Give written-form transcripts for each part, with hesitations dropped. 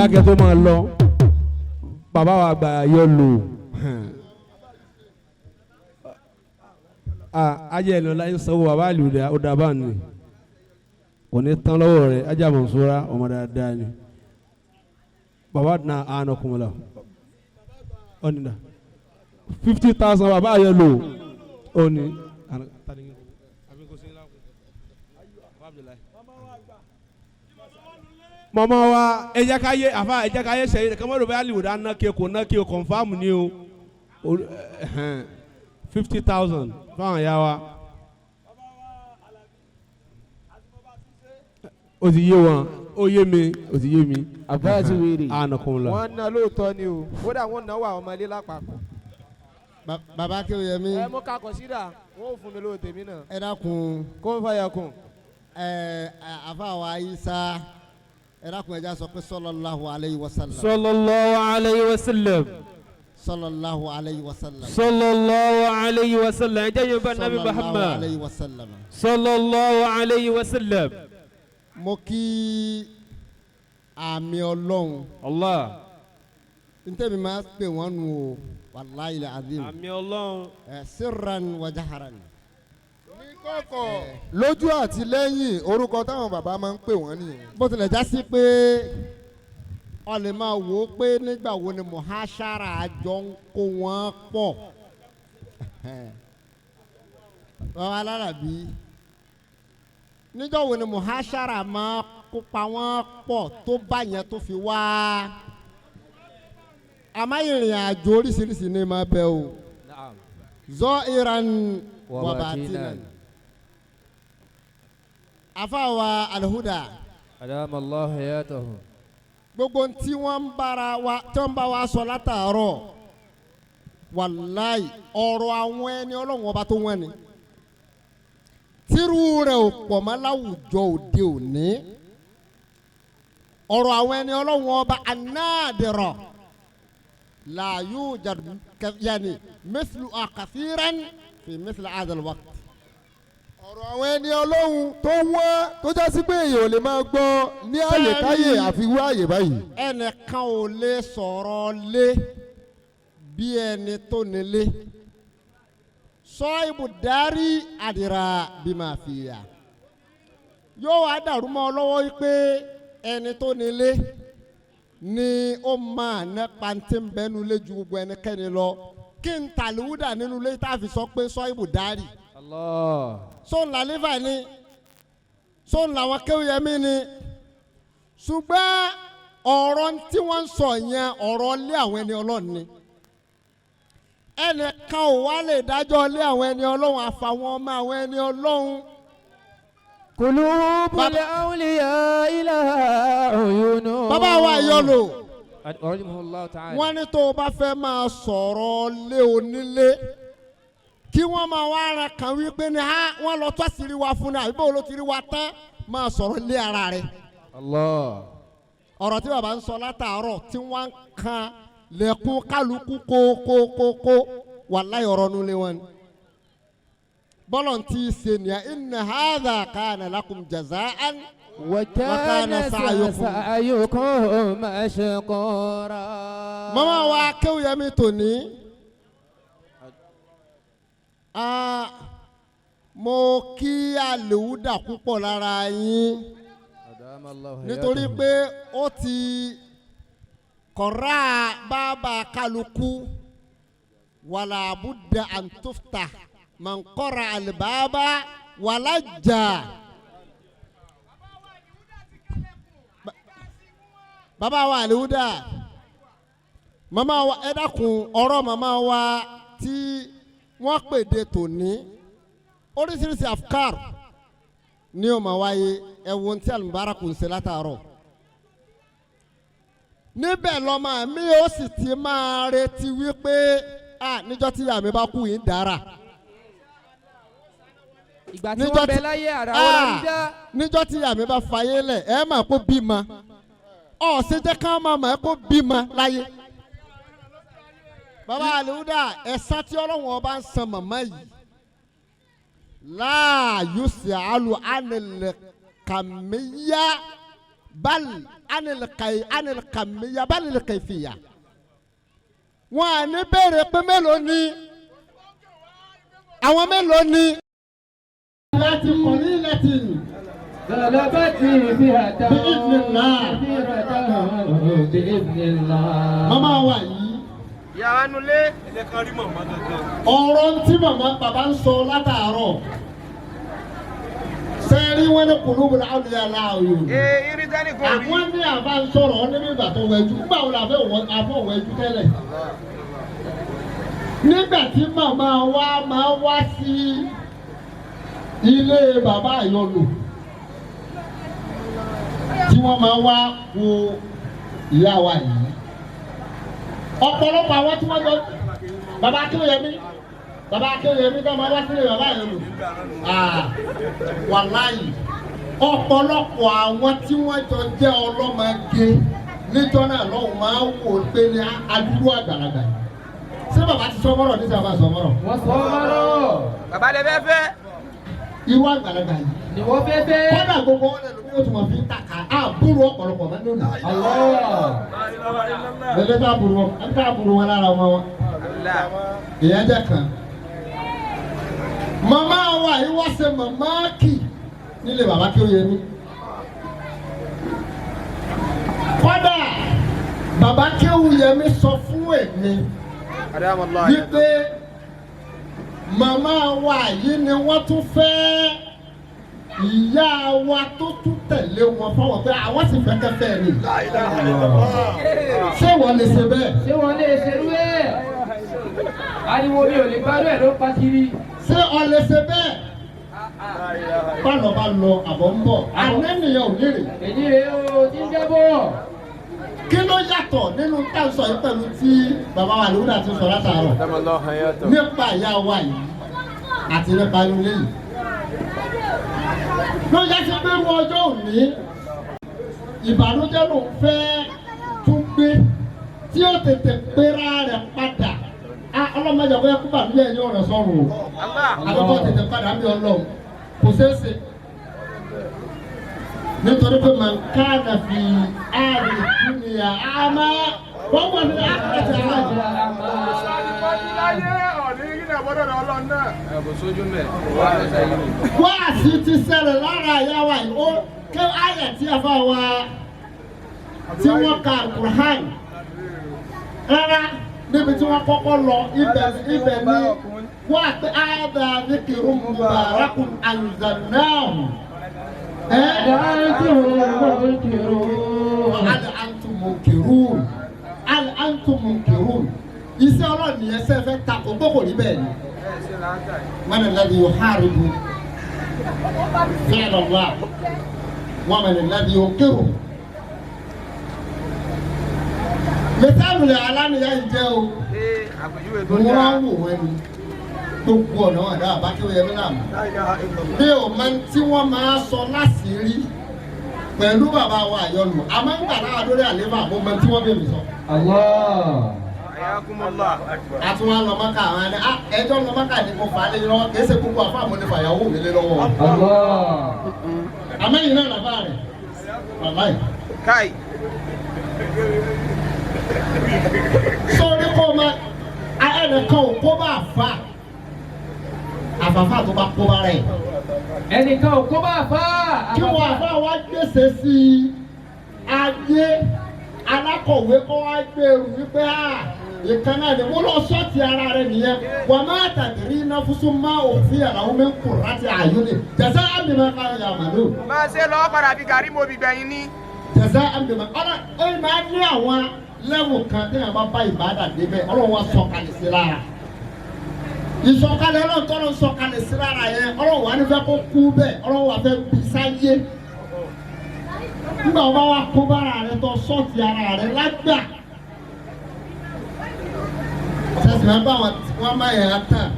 alhamdulilayi kẹ́tọ́ máa lọ bàbá wa gba yọ lò ajẹ́ ìlú láyé sanwó bàbá àlùdà ọ̀dàbà ni kò ní tán lọ́wọ́ rẹ̀ ajá Mansura ọmọ dáadáa ni bàbá na àánú kùmùlà ọ̀nìdà 50,000 bàbá yọ lò ọ̀nì. mama wa ẹja ká yé àfa ẹja ká yé sẹ́yìn kọ́mọ́dé bá yàlì wòdà ná kí o confam ni o 50,000 fáwọn ya wa o ti yé wọn o yé mi o ti yé mi. àbá ti wèrè ànàkùn la. wọ́n ná lóòótọ́ ni o kódà wọ́n náwó àwọn ọmọdé lápapọ̀. bàbá Akínyẹmí. ẹ mú ká kọ̀sídà wọ́n ò fún mi lóò tèmi náà. ẹ dákun. kó n fàyà kùn. àfa wa Isa ẹ dákun ẹja sọ pé sallallahu alayhi wa sallam. sallallahu alayhi wa sallam. sallallahu alayhi wa sallam. sallallahu alayhi wa sallam. ẹ jẹ́ yóò bá nabi Muhammad. sallallahu alayhi wa sallam. sallallahu alayhi wa sallam. mo kí àmì Ọlọ́run. Allah. ntẹ́mi máa pè wọ́n nù o wàláyé lè azim. àmì Ọlọ́run. sirran wa jaharan. ní kọ̀kọ̀ lójú àti lẹ́yìn orúkọ táwọn bàbá máa ń pè wọ́n nìyẹn. bó tilẹ̀ já sí pé ọ lè máa wò ó pé nígbà wo ni muhashara àjọ ń kó wọn pọ̀ bàbá alárabí níjọ́ wo ni muhashara máa kópa wọn pọ̀ tó bá yẹn tó fi wá àmọ́ ìrìn àjò oríṣiríṣi ní máa bẹ o zahiran wa batinan. afáwa alhuda. adama Allah hayatahu. gbogbo tí wọ́n bá wa sọ látàárọ̀ wàláì ọ̀rọ̀ àwọn ẹni Ọlọ́run ọba tó wọ́n ni tírú rẹ̀ ò pọ̀ mọ́ láwùjọ òde òní ọ̀rọ̀ àwọn ẹni Ọlọ́run ọba anáàdìrọ̀ la yujad yani mithlu kathiran fi mithli hadha al-waqt. ọ̀rọ̀ àwọn ẹni Ọlọ́run tó wọ́n tó já sí pé èèyàn ò lè máa gbọ́ ní àyèkáyè àfiwé àyè báyìí. ẹnìkan ò lè sọ̀rọ̀ lé bí ẹni tó nílé sọ ibùdarí àdìrà bí máa fi yà yóò wá dàrú mọ́ ọ lọ́wọ́ pé ẹni tó nílé ni ó máa ná pàǹtí ń bẹ́nu lé ju gbogbo ẹnikẹ́ni lọ kí n tàlíwúdà nínú ilé tá a fi sọ pé sọ ibùdarí. Allah. sọ́n làlífà ni sọ́n làwọn Kéwúyẹmí ni ṣùgbọ́n ọ̀rọ̀ tí wọ́n ń sọ yẹn ọ̀rọ̀ lé àwọn ẹni Ọlọ́run ni ẹnìkan ò wá lè dájọ́ lé àwọn ẹni Ọlọ́run àfàwọn ọmọ àwọn ẹni Ọlọ́run. kulubul awliya ilaha uyunu. bàbá wa yọlò rahimahullahu ta'ala. wọ́n ní tó o bá fẹ́ máa sọ̀rọ̀ lé onílé kí wọ́n máa wá ara kan wípé ní wọ́n lọ tó àṣírí wa fún náà àbíbò ló ti rí wa tán máa sọ̀rọ̀ lé ara rẹ̀. Allah. ọ̀rọ̀ tí bàbá ń sọ látàárọ̀ tí wọ́n ń kan lẹ́kún kálukú kókókókó wàláhì ọ̀rọ̀ nulẹ̀ wọn. bọ́lọ̀ tí í ṣe nìyà inna hadha kana lakum jaza'an wa kana sa'yukum mashkura. mama wa Kéwúyẹmí tòní. mo kí àlèwúdà púpọ̀ lára yín nítorí pé ó ti kọ̀ra bàbá kálukú wàlà budda an tufta man qara al-baba wàlà jà. bàbá wa àlèwúdà mama wa ẹ dákun ọ̀rọ̀ mama wa tí wọ́n pèdè tòní oríṣiríṣi afkar ní o ma wáyé ẹ̀wọ̀n tí Al-Mubarak ń ṣe látàárọ̀ níbẹ̀ lọ́mọ mi ó sì ti máa retí wípé níjọ́ tí àmì bá kú yìí dára ìgbà tí wọ́n bẹ láyé àrà wọn ń dá. níjọ́ tí àmì bá fayé lẹ̀ ẹ mà kó bímọ ṣe jẹ́ ká máa mọ̀ ẹ́ kó bímọ láyé. bàbá àlùdà ẹ̀san tí Ọlọ́run ọba ń san màmá yìí láàyò sí àlù ànilẹ̀ kàmíyá bal anil kamiya balil kayfiya. Wọ́n á ní béèrè pé mélòó ni àwọn mélòó ni. láti kọ̀ ní láti. غلبتني فئة كثيرة بإذن الله. Màmá wa yìí. Yàrá nulẹ̀. Ọ̀rọ̀ tí bàbá ń sọ látàárọ̀. Sẹ́ẹ̀rí wọn ní kùlùbùlù àwùjọ aláwọ̀. Irisẹ́ni kò rí. Àwọn ní àbá ń sọ̀rọ̀ ọ́ níbi ìgbà tó wẹ̀jú. Báwo la fẹ́ wẹ̀jú tẹ́lẹ̀? Nígbà tí màmá wa máa wá sí ilé bàbá àyọlò tí wọ́n máa wá wo ìyá wa yìí. Ọ̀pọ̀lọpọ̀ àwọn tí wọ́n jọ bàbá Akínyẹmí tó máa wá sílé bàbá àyọlò. Wàláyì ọ̀pọ̀lọpọ̀ àwọn tí wọ́n jọ jẹ́ ọlọ́mọge níjọ́ náà lọ́hùn máa ń wò pé ní adúrú àgbàlagbà. Ṣé bàbá ti sọ mọ́rọ̀ ní sábà sọ mọ́rọ̀? Wọ́n sọ mọ́rọ̀. Bàbá lè fẹ́ fẹ́. Irú àgbàlagbà yìí. Ni wọ́n fẹ́ fẹ́. Kọ́dà gbogbo wọn lẹ́nu bí ó tún wọ́n fi ń takà àbúrò ọ̀pọ̀lọpọ̀ máa ń lò ní. Bẹ́ẹ̀ bá àbúrò wọn lára ọmọ wọn. Ìyẹn jẹ́ kan. Màmá wa yìí wá ṣe màmá kì nílé bàbá kí ó yẹ mí. Kọ́dà bàbá kí ó yẹ mí sọ fún èmi wípé màmá wa yìí ni wọ́n tún fẹ́ ìyá wa tó tún tẹ̀lé wọn fọwọ́ pé àwọn sì fẹ́ kẹfẹ́ ni. Ṣé wọ́n lè ṣe bẹ́ẹ̀? Ṣé wọ́n lè ṣerú ẹ̀? Ariwo mi ò lè gbádùn ẹ̀ ló pa kiri. Ṣé wọ́n lè ṣe bẹ́ẹ̀? Bálọ̀ bá lọ àbọ̀ ń bọ̀. Àná nìyẹn ò nírè. Èyí rèé o ti ń jẹ́ bọ̀. Kí ló yàtọ̀ nínú táǹsọ̀ yìí pẹ̀lú tí bàbá wa lóòdà ti sọ látàárọ̀ nípa ìyá wa yìí àti nípa ilé yìí? Ló yẹ kí pé wọ́n ọjọ́ òní ìbànújẹ́ ló ń fẹ́ tún gbé tí ó tètè péra rẹ̀ padà. Ọlọ́mọdé ọ̀gbẹ́ kú bàbílẹ̀ ẹ̀yìn ọ̀rẹ́ sọ̀rọ̀ o. Àbẹ̀kọ́ tètè padà bí Ọlọ́run kò ṣeé ṣe. Nítorí pé màá ká nà fi ààrẹ ìdúnìyà àmà wọ́n wà ní àkàtà àjẹ́. Wọ́n àti ti ṣẹlẹ̀ lára ìyá wa yìí ó ké àyà tí a fà wá tí wọ́n ka Qur'an rárá níbi tí wọ́n kọ́kọ́ lọ ibẹ̀ ní wọ́n àti àyàdà dhikrun mubarakun anzalnahu. Al antum munkirun. Iṣẹ́ Ọlọ́run nìyẹn ṣe fẹ́ ta kò gbogbo ní bẹ́ẹ̀ ni. Man alladhi yuharibu fi'la Allah wa man alladhi yunkiru. Mẹ́tàlù lè alámìyá yìí jẹ́ o. Wọ́n wò wọ́n ni gbogbo ọ̀nà wọn dáa bá kí ó yẹ mí náà mọ̀. Bí o máa ń tí wọ́n máa sọ láṣìírí pẹ̀lú bàbá wa àyọlù, a máa ń gbà náà lórí àléébà mo máa ń tí wọ́n bèèrè sọ. Àti wọn lọ mọ́kà àwọn ẹni ẹjọ́ lọ mọ́kà ní kò fà á lé lọ́wọ́ kìí ṣe gbogbo àfọ àmọ́ nípa ìyàwó mi lé lọ́wọ́. Àmẹ́yìn náà làbá rẹ̀ bàbá yìí. Káì. Sọ́ọ́rí kọ́ ọmọ ẹnìkan ò kó bá fà àfàfà tó bá kó bá rẹ̀. Ẹnìkan ò kó bá fà. Kí wọ́n àfà wá gbèsè sí ayé alákọ̀wé kọ́ wá gbèrú wípé ìkan náà ni mo lọ sọ́ọ̀tì ara rẹ̀ nìyẹn wà má tàbí iná fúnṣún má òfin àlàó mi ń kùn láti àyùnì jẹ̀sẹ̀ àmì máa ká yà màlúù. Bá a ṣe lọ́ọ́ padà fi gàrí mo bí gbẹ̀yìn ní. Jẹ̀sẹ̀ àmì máa ọ̀rọ̀ ẹ̀ máa ní àwọn lẹ́wù kan tí wọ́n bá bá ìbádà débẹ̀ ọlọ́run wa sọ̀kalẹ̀ sí lára. Ìsọ̀kalẹ̀ ọlọ́run tọ́lọ́ sọ̀kalẹ̀ sí lára yẹn ọlọ́run wa ní fẹ́ kó kú bẹ́ẹ̀ ọlọ́run wa fẹ́ bí sáyé. Nígbà wọn bá wá kó bára rẹ tó sọ́ọ̀tì ara rẹ lágbà. Sẹ́sìn máa bá wọn máa yẹn tán.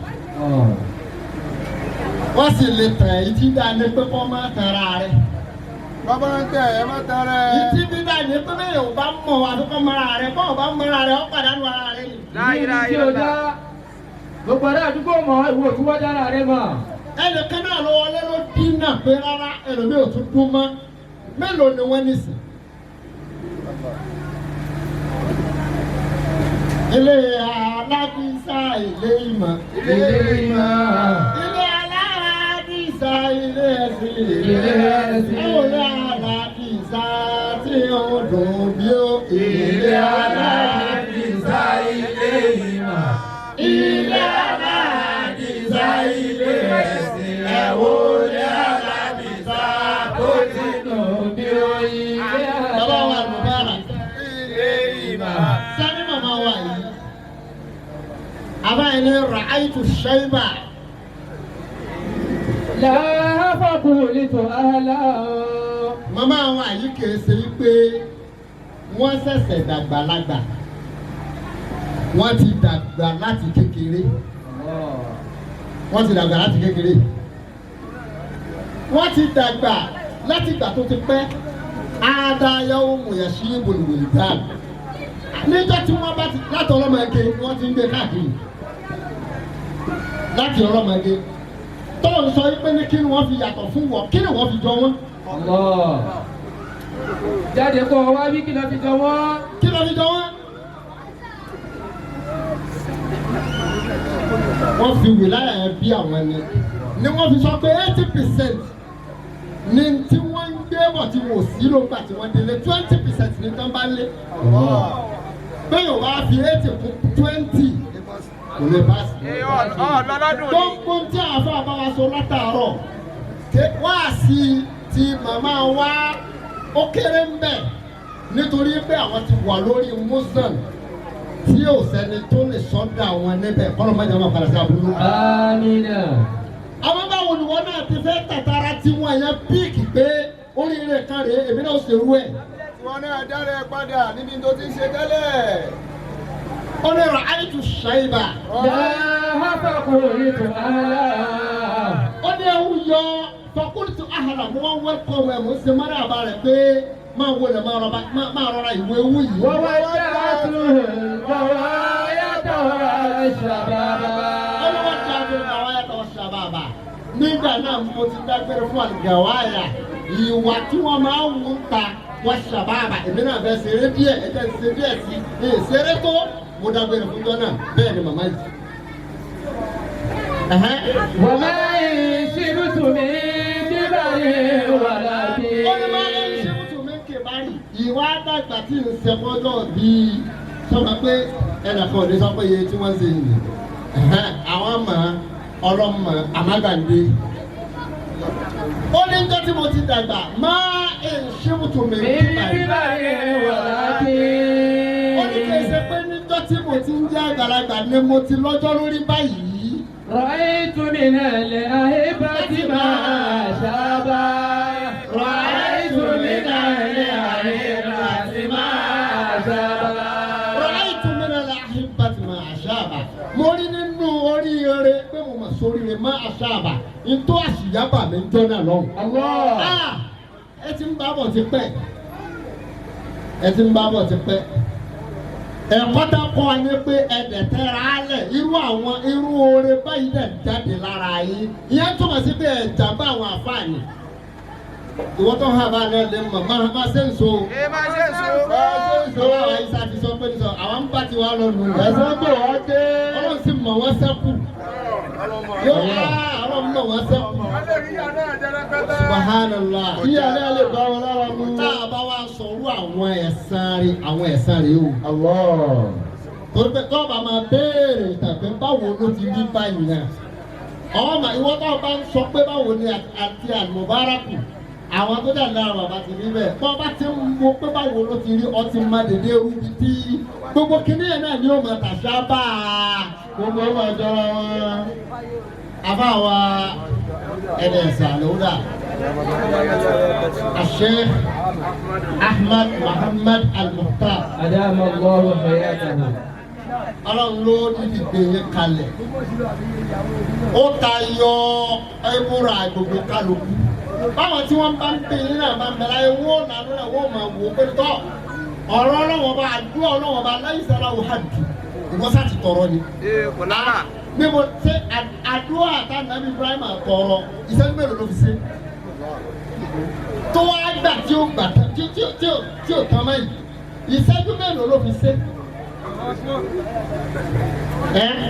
Wọ́n sì lè tàn èyí tí dáa ní pé kọ́ máa tàn ara rẹ. Bàbá ń tẹ̀ ẹ má tẹ̀ rẹ̀. Ìtí bí dáa ní pé bẹ́ẹ̀ ò bá mọ̀ wá tó kọ́ mara rẹ bọ́ ò bá mara rẹ ó pàdánù ara rẹ ni. Láyé gbogbo ará àdúgbò mọ̀ ìwò tí wọ́n dára rẹ mọ̀. Ẹnìkan náà ló wọlé ló dín náà pé rárá ẹlòmíì ò tún dún mọ́. Mélòó ni wọ́n ní sìn? ilé aládìsá ilé ìmọ̀. ilé ìmọ̀. ilé aládìsá ilé ẹ̀sìn. ilé ẹ̀sìn. ilé aládìsá tí ó dùn bí ó. ilé aládìsá ilé ìmọ̀. ilé aládìsá ilé ẹ̀sìn. ẹ̀wọ̀ ilé aládìsá tó ti dùn bí oyin. bàbá wa Mubarak. ilé ìmọ̀. sani mama wa yìí. àbáyé ni ra'aytu shayba. لا فقلت أهلا. mama wa yìí kìí ṣe pé wọ́n ṣẹ̀ṣẹ̀ dàgbàlagbà wọ́n ti dàgbà láti kékeré wọ́n ti dàgbà láti kékeré wọ́n ti dàgbà láti ìgbà tó ti pẹ́ àádáyàwó mọ̀yàṣí ìbòlùwòlì dáa níjọ́ tí wọ́n bá ti láti ọlọ́mọge wọ́n ti ń gbé káàkiri láti ọlọ́mọge tọ́lọ̀ ń sọ pé ní kí ni wọ́n fi yàtọ̀ fún wọn kí ni wọ́n fi jọ wọ́n. jáde kọ́ wá bí kí ló fi jọ wọ́n. kí ló fi jọ wọ́n. wọ́n fi wìláyà yẹn bí àwọn ẹni ni wọ́n fi sọ pé 80% ní tí wọ́n ń gbé bọ̀ tí wọ́n ò sí ló gbà tí wọ́n délé 20% ní tán bá lé. bẹ́ẹ̀ yóò wá fi 80 kún 20 kò lè bá sí. gbogbo tí àfa àbáwá sọ látàárọ̀ wá sí ti màmá wa ó kéré ń bẹ̀ nítorí pé àwọn ti wà lórí muslim tí ò sẹ́ni tó lè sọ́dọ̀ àwọn níbẹ̀ kọ́lọ́ máa jẹ́ wọn padà sí àbúrò. amina. àwọn báwo ni wọn náà ti fẹ́ tàtàrà tí wọn yẹn píìkì pé oríire kan rèé èmi náà ó ṣerú ẹ̀. wọn náà dára ẹ padà níbi tó ti ń ṣe tẹ́lẹ̀. ó ní ra'aytu shayba. لا فقلت أهلا. ó ní ewu yọ faqultu ahla mo wọ́n wẹ́kọ̀ wẹ̀ mo ṣe mọ́ra àbá rẹ̀ pé máa wọlé máa rọra ìwé ewu yìí. ووجهت الغواية والشباب. nígbà náà mo ti dágbére fún àlùgàwáyà ìwà tí wọ́n máa ń wù ń ta wọ́n ṣàbàbà èmi náà fẹ́ ṣeré díẹ̀ ẹ̀jẹ̀ ṣe díẹ̀ sí i ṣeré tó mo dágbére fún jọ náà bẹ́ẹ̀ ni màmá yìí. وما شئت من كبر ولا بي. ó ní máa ń ṣe mùtù mi kè báyìí ìwà àdàgbà tí ń ṣe fọ́jọ́ bíi sọ́mọ pé ẹnìkan ò ní sọ pé iye tí wọ́n ṣe yìí àwọn mọ̀ ọlọ́mọ àmàgàndé. ó ní njẹ́ tí mo ti dàgbà máa ń ṣe mùtù mi kè báyìí. ó ní kí n ṣe pé níjọ́ tí mo ti ń jẹ́ àgbàlagbà ni mo ti lọ́jọ́ lórí báyìí. رأيت من الأهبة ما شابا. رأيت من الأهبة ما شابا. رأيت من الأحبة ما شابا. mo rí nínú oríire pé mo mà sóríire má àṣàbà ntọ́ àṣìyábà mi ń jọ́nà lọ́hùn. ẹ ti ń bá bọ̀ ti pẹ́ ẹ ti ń bá bọ̀ ti pẹ́ ẹ̀kọ́ tá kọ́ ọ ní pé ẹ̀dẹ̀ tẹ́ra á lẹ̀ irú oore báyìí dẹ̀ jáde lára yín ìyẹn túmọ̀ sí pé ẹ̀jà bá àwọn àfààní ìwọ́n tó hà bá náà lè mọ̀ máa ṣe ń so. máa ṣe ń so. àwọn àyíṣà ti sọ pé sọ àwọn ń bá ti wá lọ nù. ẹ̀sán tó wọ́n dé. ọlọ́run sì mọ̀ wọ́n sẹ́kù. yóò ọlọ́run mọ̀ wọ́n sẹ́kù. subhanallah. ìyá náà lè bá wọn lára mú. tá a bá wá sọ̀rọ̀ àwọn ẹ̀san rẹ̀ o. torí pé tó bá máa béèrè tàbí báwo ló ti rí báyìí náà. ọmọ ìwọ́n tó bá ń sọ pé báwo ni àti àlùmọ́bárakù àwọn tó dà lára bàbá ti rí bẹ́ẹ̀ bọ́ bá ti ń wo pé báwo ló ti rí ọtí má dédé rúbi tí gbogbo kìnìún yẹn náà ni ó máa tàṣà bá a gbogbo ọmọ ìjọba wọn àbá wa ẹ̀dẹ̀ sàlùdà Sheikh Ahmad Muhammad Al-Mukhtar. أدام الله حياته. ọlọ́run ló dídì gbé yẹn kalẹ̀ ó tayọ ẹ̀bùrà gbogbo kálukú báwọn tí wọ́n bá ń pè yín náà bá ń bẹ̀rẹ̀ ayé wọ́n nànú náà wọ́n máa wò ó pé tọ́ ọ̀rọ̀ ọlọ́wọ́n bá àdúrà ọlọ́wọ́n bá láyé sára wò hàn jù ìwọ́n sá ti tọrọ ni. kò lára. bí mo ṣe àdúrà àtàndàbí Ibrahim tọrọ ìṣẹ́jú mélòó ló fi ṣe tó wá gbà tí ó gbà tí ó tán mẹ́yìn ìṣẹ́jú mélòó ló fi ṣe.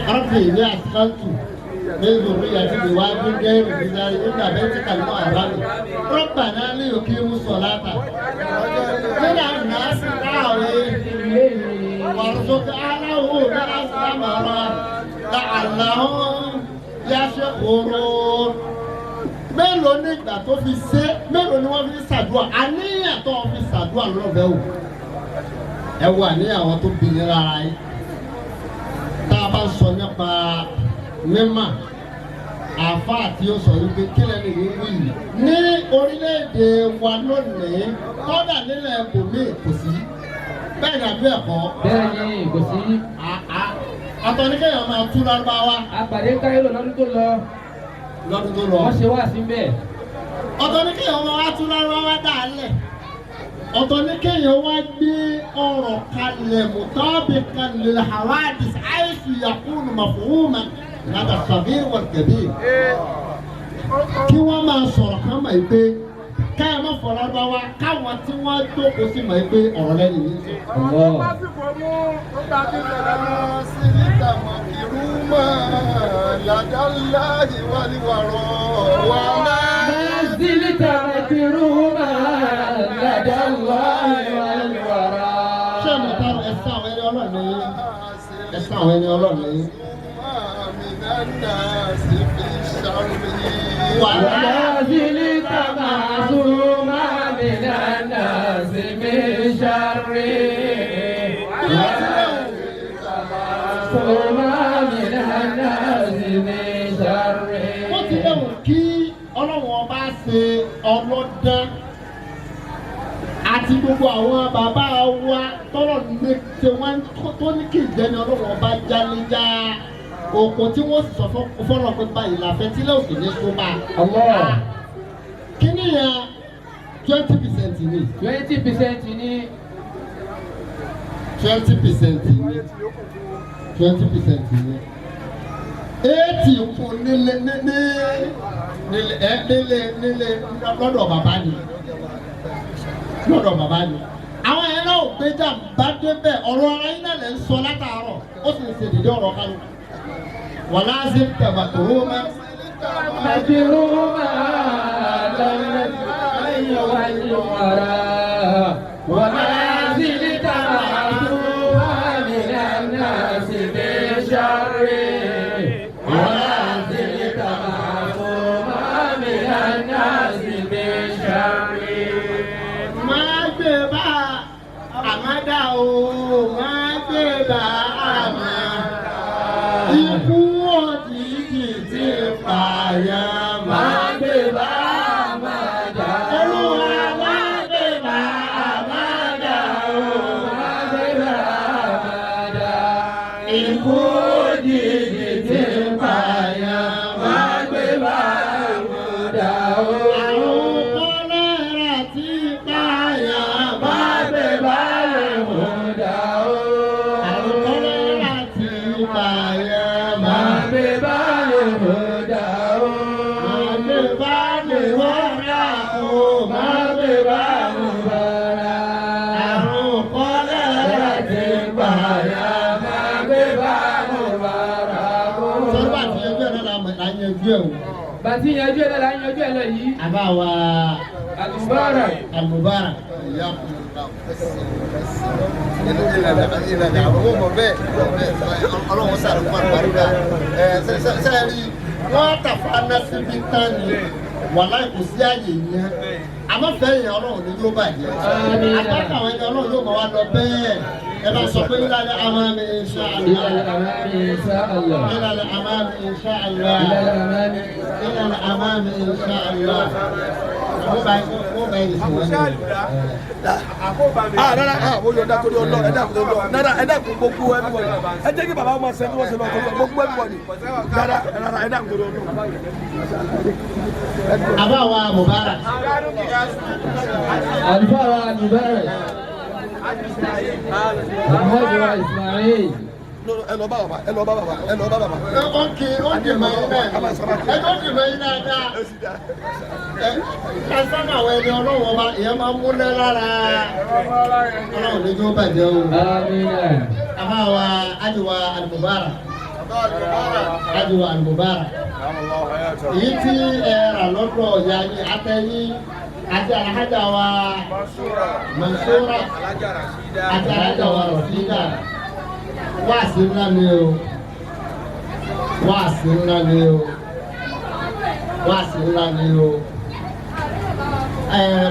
Arábìnrin ní àtìkántù ní ìlú yàtí lè wá bí gẹ́rù ìdarí nígbà bẹ́ẹ̀ tí kàlùmọ́ àbámi. Rọ́bà náà ní òkè mú sọ̀ láta. Nígbà náà sì láàwé wàrúsọ̀tà aláwò náà sàmàrà làálàá yáṣẹ́ kóró. Mélòó nígbà tó fi ṣe mélòó ni wọ́n fi ṣàdúrà àníyàn tó fi ṣàdúrà lọ́bẹ̀ wò. Ẹ wà ní àwọn tó bí yín lára yín. Tá a bá ń sọ nípa mímà àáfàá tí ó sọ wípé kílẹ̀ ní ìwé yìí ní orílẹ̀-èdè wa lónìí kọ́dà nílẹ̀ ibòmíì kò sí bẹ́ẹ̀ ni àbí ẹ̀kọ́. Bẹ́ẹ̀ni kò sí. Àtọ̀ ní kéèyàn máa tú lárúbáwá. Àpàdé Káírò lọ́dún tó lọ. Lọ́dún tó lọ. Wọ́n ṣe wá sí bẹ́ẹ̀. Ọ̀tọ̀ ní kéèyàn máa wá tú lárúbáwá dálẹ̀. Ọ̀tọ̀ ní kéèyàn wá gbé ọ̀rọ̀ kalẹ̀ mutabiqan lil hawadith haythu yakunu mafhuman lada as-saghir wal-kabir. Kí wọ́n máa sọ̀rọ̀ kán mọ̀ pé káyọ̀ máa fọ̀ lárúbáwá káwọn tí wọ́n jókòó sí mọ̀ pé ọ̀rọ̀ lẹ́nu yìí sọ. Ṣé mo tọrọ ẹ̀sán àwọn ẹni ọlọ́run yìí? Ẹ̀sán àwọn ẹni ọlọ́run yìí. ونازلت معصوما من الناس من شر معصوما من الناس من شر. Ó ti léwu kí ọlọ́run ọba ṣe ọlọ́dán àti gbogbo àwọn bàbá wa tọ́lọ̀ ní ṣe wọ́n tó ní kí ìjẹni ọlọ́run ọba jálẹ́já òkò tí wọ́n sọ fọ́lọ́ pé báyìí làfẹ́ tí lè òsì ní sọ́ba. Kí ni yẹn 20% ni. 20% ní. 20% ni. 20% ni. 80 kù nílé lọ́dọ̀ bàbá ni. Lọ́dọ̀ bàbá ni. Àwọn yẹn náà ò gbéjà bá débẹ̀ ọ̀rọ̀ ara yín náà lè ń sọ látàárọ̀ ó sì ń ṣe dìde ọ̀rọ̀ kálukú. ولازم مكروما مكروما دولة والوراء ولازم معصوما من الناس بشر ولازم معصوما من الناس بشر. ما بيبا أمدا ما بيبا أمدا ikú òjijì ti pààyàn máa gbé bá máa jà. Olúwa máa gbé bá máa jà o. Máa gbé bá máa jà. Ikú òjijì ti pààyàn máa gbé bá máa jà o. Àrùn kọ́lẹ́rà ti pààyàn máa gbé bá máa jà o. Àrùn kọ́lẹ́rà ti pààyàn. Bàtí yanjú ẹ̀ lọ́la yanjú ẹ̀ lọ yìí. Àbá wa Al-Mubarak. Al-Mubarak. Ọlọ́run sàrò fún àgbàríkà. Sẹ́ẹ̀rí wọ́n tàfà ná síbi tán ni wàláì kò sí àyè yẹn. Àmọ́ fẹ́yìn ọlọ́run ni yóò bàjẹ́. Àbákà àwọn ẹni ọlọ́run yóò máa wá lọ bẹ́ẹ̀. Ẹ bá sọ pé ìlànà àmàmì insha Allah. Ìlànà àmàmì insha Allah. Ìlànà àmàmì insha Allah. Wọ́n bá yìí sùn wọ́n ní. Rárá mo yọ̀ ọ́ torí ọlọ́ ẹ̀dá kò lọ rárá ẹ̀dá kò gbogbo everybody ẹ jẹ́ kí bàbá ọmọ ṣe bí wọ́n ṣe lọ gbogbo everybody rárá ẹ̀dá kò torí ọlọ́. Àbá wa Mubarak. Àlùfáà wa Mubarak. Àlùfáà wa Ismail. ẹ lọ bá bàbá ẹ lọ bá bàbá ẹ lọ bá bàbá. ó kì í mọ iná ẹ tó kì í mọ iná dáa. ẹ sábà àwọn ẹni ọlọ́wọ́ ọba ìyẹn máa ń múná lára ọlọ́run ní tó bàjẹ́ o. àbá wa ajiwa alimubara ajiwa alimubara èyí tí ẹ rà lọ́dọ̀ ọ̀yà yín atẹ́yìn àti alahajà wa Mansura àti alahajà wa Rashida wáàsí ńlá ni o wáàsí ńlá ni o wáàsí ńlá ni o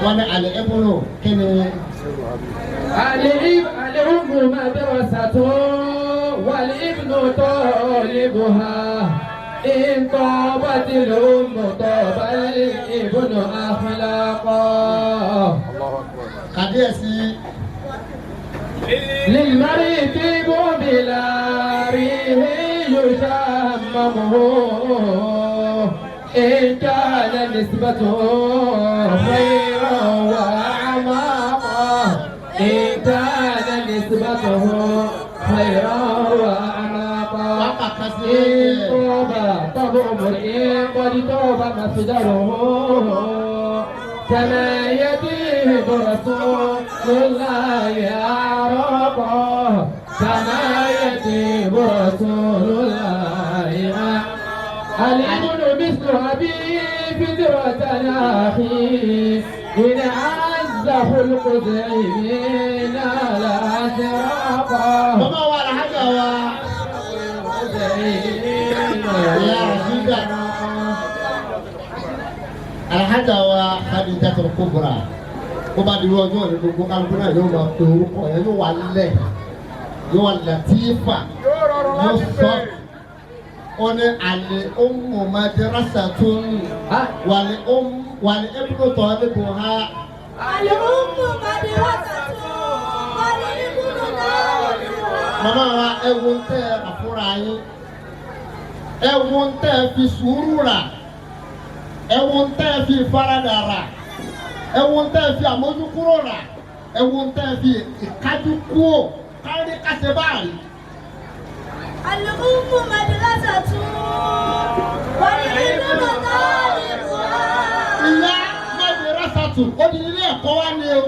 wọ́n ní alẹ́ ẹ̀bùnú kí ni. العلم مدرسة والابن طالبها إن طابت الأم طاب الابن أخلاقا. kàdíyèsí. للمرء طيب بلا ريح يشممه إن كان نسبته خيرا وأعماقا إن كان نسبته خيرا وأعماقا إن طاب طبع امرئ قد طاب مصدره كما يطيب رسول الله أعرقا كما يطيب رسول الله الابن مثل أبيه فدرة أخيه إن عز خلق زعيمين لا أسرقا bàbá wa alahajà wa ìyá Rashida alahajà wa Khadijatul Kubra kó bá dirú ọjọ́ ní gbogbo kálukú náà yóò máa pe orúkọ yẹn yóò wà lẹ̀ yóò wà Latifa yóò sọ ó ní àlè ummu madrasatun wàlẹ̀ ibnu talibuha. الأم مدرسة والابن طالبها. màmá wa ẹ̀wọ̀n tẹ́ àfúrà yín ẹ̀wọ̀n tẹ́ fi sùúrù rà ẹ̀wọ̀n tẹ́ fi faradà rà ẹ̀wọ̀n tẹ́ fi àmójúkúrò rà ẹ̀wọ̀n tẹ́ fi ìkájú kúò kárí kásẹ̀ báyìí. الأم مدرسة والابن طالبها. ìyá madrasatu ó di ilé ẹ̀kọ́ wa ni o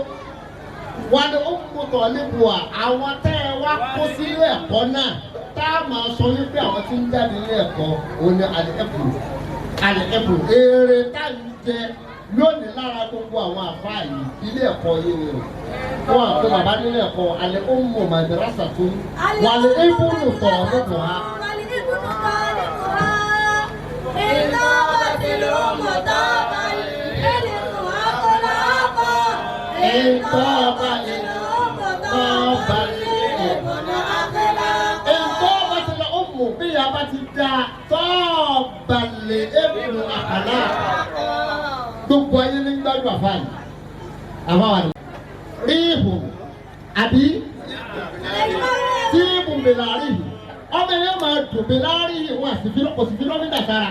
wà ní ummu talibuha àwọn tẹ́ ẹ wá kó sí ilé ẹ̀kọ́ náà tá a máa sọ wípé àwọn tí ń jáde ilé ẹ̀kọ́ òun ni àlẹ́ẹ̀bù èrè tá a ń jẹ lónìí lára gbogbo àwọn àfáà yìí ilé ẹ̀kọ́ yìí ni o wọn àti bàbá nílé ẹ̀kọ́ alẹ́ ummu madrasatu wà ní ibnu talibuha. والابن طالبها. إن طابت الأم طاب الابن أخلاقا. إن طابت الأم طاب الابن أخلاقا. ẹ̀ńtọ́ bá ti lọ ọmọ bí a bá ti da tọ́ọ̀bàlẹ̀ ẹ̀bùn àkàlà gbogbo ayé ní gbádùn àfáàní àfáwà ni. ìhùn àbí tí ìhùn bèlàrí ọmọ yẹn máa dùn bèlàrí wọn àti kò sì fi lọ́mídà sára.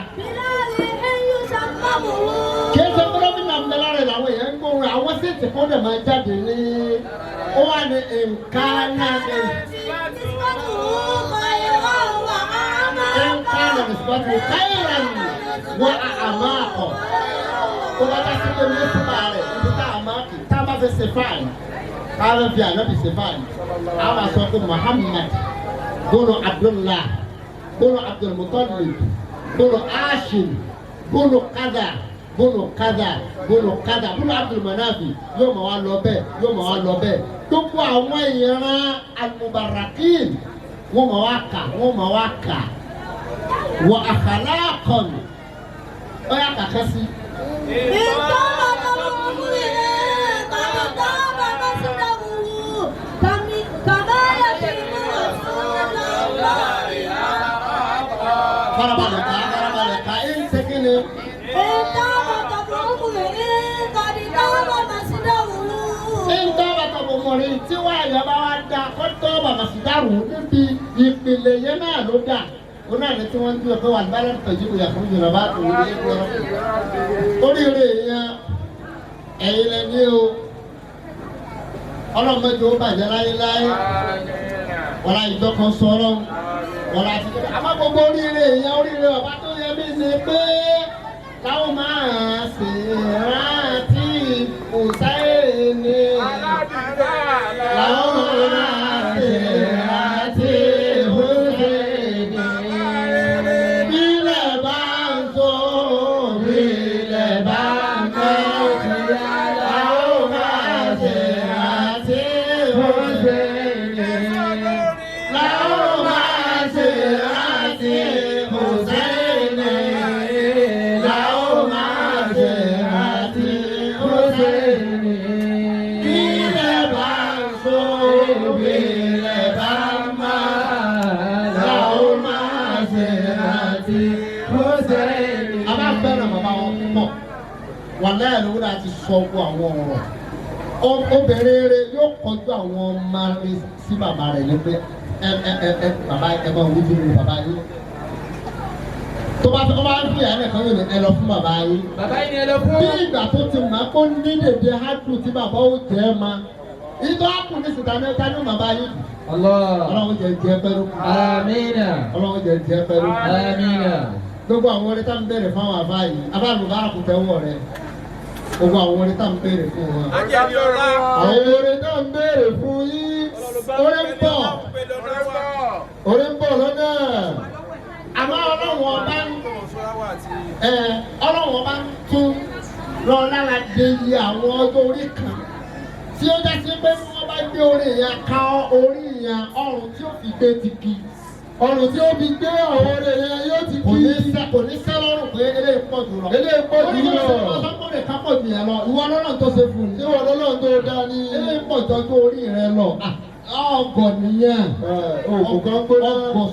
kí ẹ ṣe lọ́mídà bèlàrí làwọn èèyàn ń gbóhùn àwọn séètì kan dẹ̀ máa jáde ní ó wà ní nǹkan náà ní. إن كان نسبته خيرا وأعماقا وما تسمى النسبة بتاعماق تابع في السفاين قال في النبي السفاين أما صوت محمد بنو عبد الله بنو عبد المطلب بنو هاشم بنو كذا بنو كذا بنو كذا بنو عبد المنافي يوم ما لو بيه يوم ما لو بيه gbogbo àwọn ìran almubarakin wọ́n máa wá kà wọ akhlaqan ó yà kàkà sí. farabalẹ̀ ká ẹ̀ ń segin ni. ọmọrin tí wàá yọ bá wá da kọ́tọ́ bàbá sídàrú níbi ìpìlẹ̀ yẹn náà ló dà ó náà ní tí wọ́n ń dúró pé wà ní bálẹ̀ tọ́jú ìyá fún yorùbá bá tó wọlé ẹgbẹ́ rẹ. oríire yẹn ẹ̀yin lẹ ní o ọlọ́mọdé ó bàjẹ́ láyéláyé wọ́n láyé ìjọkan sọ̀rọ̀ wọ́n láti kí àmọ́ gbogbo oríire èèyàn oríire ọ̀bá tó yẹ mí ni pé káwọn máa ṣe rántí Hùsáínì láwọn máa ṣe rántí Hùsáínì bílẹ̀ bá ń tó bílẹ̀ bá ń tó láwọn máa ṣe rántí Hùsáínì láwọn máa ṣe rántí Hùsáínì láwọn máa ṣe rántí Hùsáínì bílẹ̀ bá ń tó bílẹ̀ bá ń máa láwọn máa ṣe rántí Hùsáínì. a bá fẹ́ràn bàbá wọn púpọ̀ wà láyà lówó láti sọ gbọ́ àwọn ọ̀rọ̀ obìnrin rẹ yóò kọjú àwọn ọmọ rẹ sí bàbá rẹ ní pé bàbá ẹ máa wújú ní bàbá yìí tó bá fẹ́ bá fún ìyá nìkan yóò ní ẹ lọ fún bàbá yìí. bàbá yìí ni ẹ lọ fún. bí ìgbà tó ti mọ̀ kó ní dèdè hádùn tí bàbá ó jẹ́ ma ìtọ́ àpò ní sìta ní ká ní bàbá yìí. Ọlọ́run jẹ jẹ pẹ́lú. Amina. Ọlọ́run jẹ jẹ pẹ́lú. Amina. Gbogbo àwọn orin tá ń bèrè fáwọn àbá yìí abáàlú bá kò tẹ́ wọ̀ rẹ̀ gbogbo àwọn orin tá ń bèrè fún wọn. àwọn orin tá ń bèrè fún yín orin ń bọ̀ lọ́nà àmọ́ Ọlọ́run ọba ń tún lọ lára dé iye àwọn ọjọ́ orí kan tí ó dá sí pé bí wọ́n bá gbé orí yẹn ká orí yẹn ọrùn tí ó fi gbé ti kí ọrùn tí ó fi gbé àwọn orí yẹn yóò ti kí kò ní sẹ́ lọ́rùn pé eléyìí pọ̀ jù lọ. eléyìí pọ̀ jù lọ. ọlọ́sọ́kùnrin ká pọ̀ jù yẹn lọ ìwọ lọ́rùn tó ṣe fún un. ìwọ lọ́rùn tó dá ní. eléyìí pọ̀ jọjú orí rẹ lọ. ọgọ nìyẹn ọgọ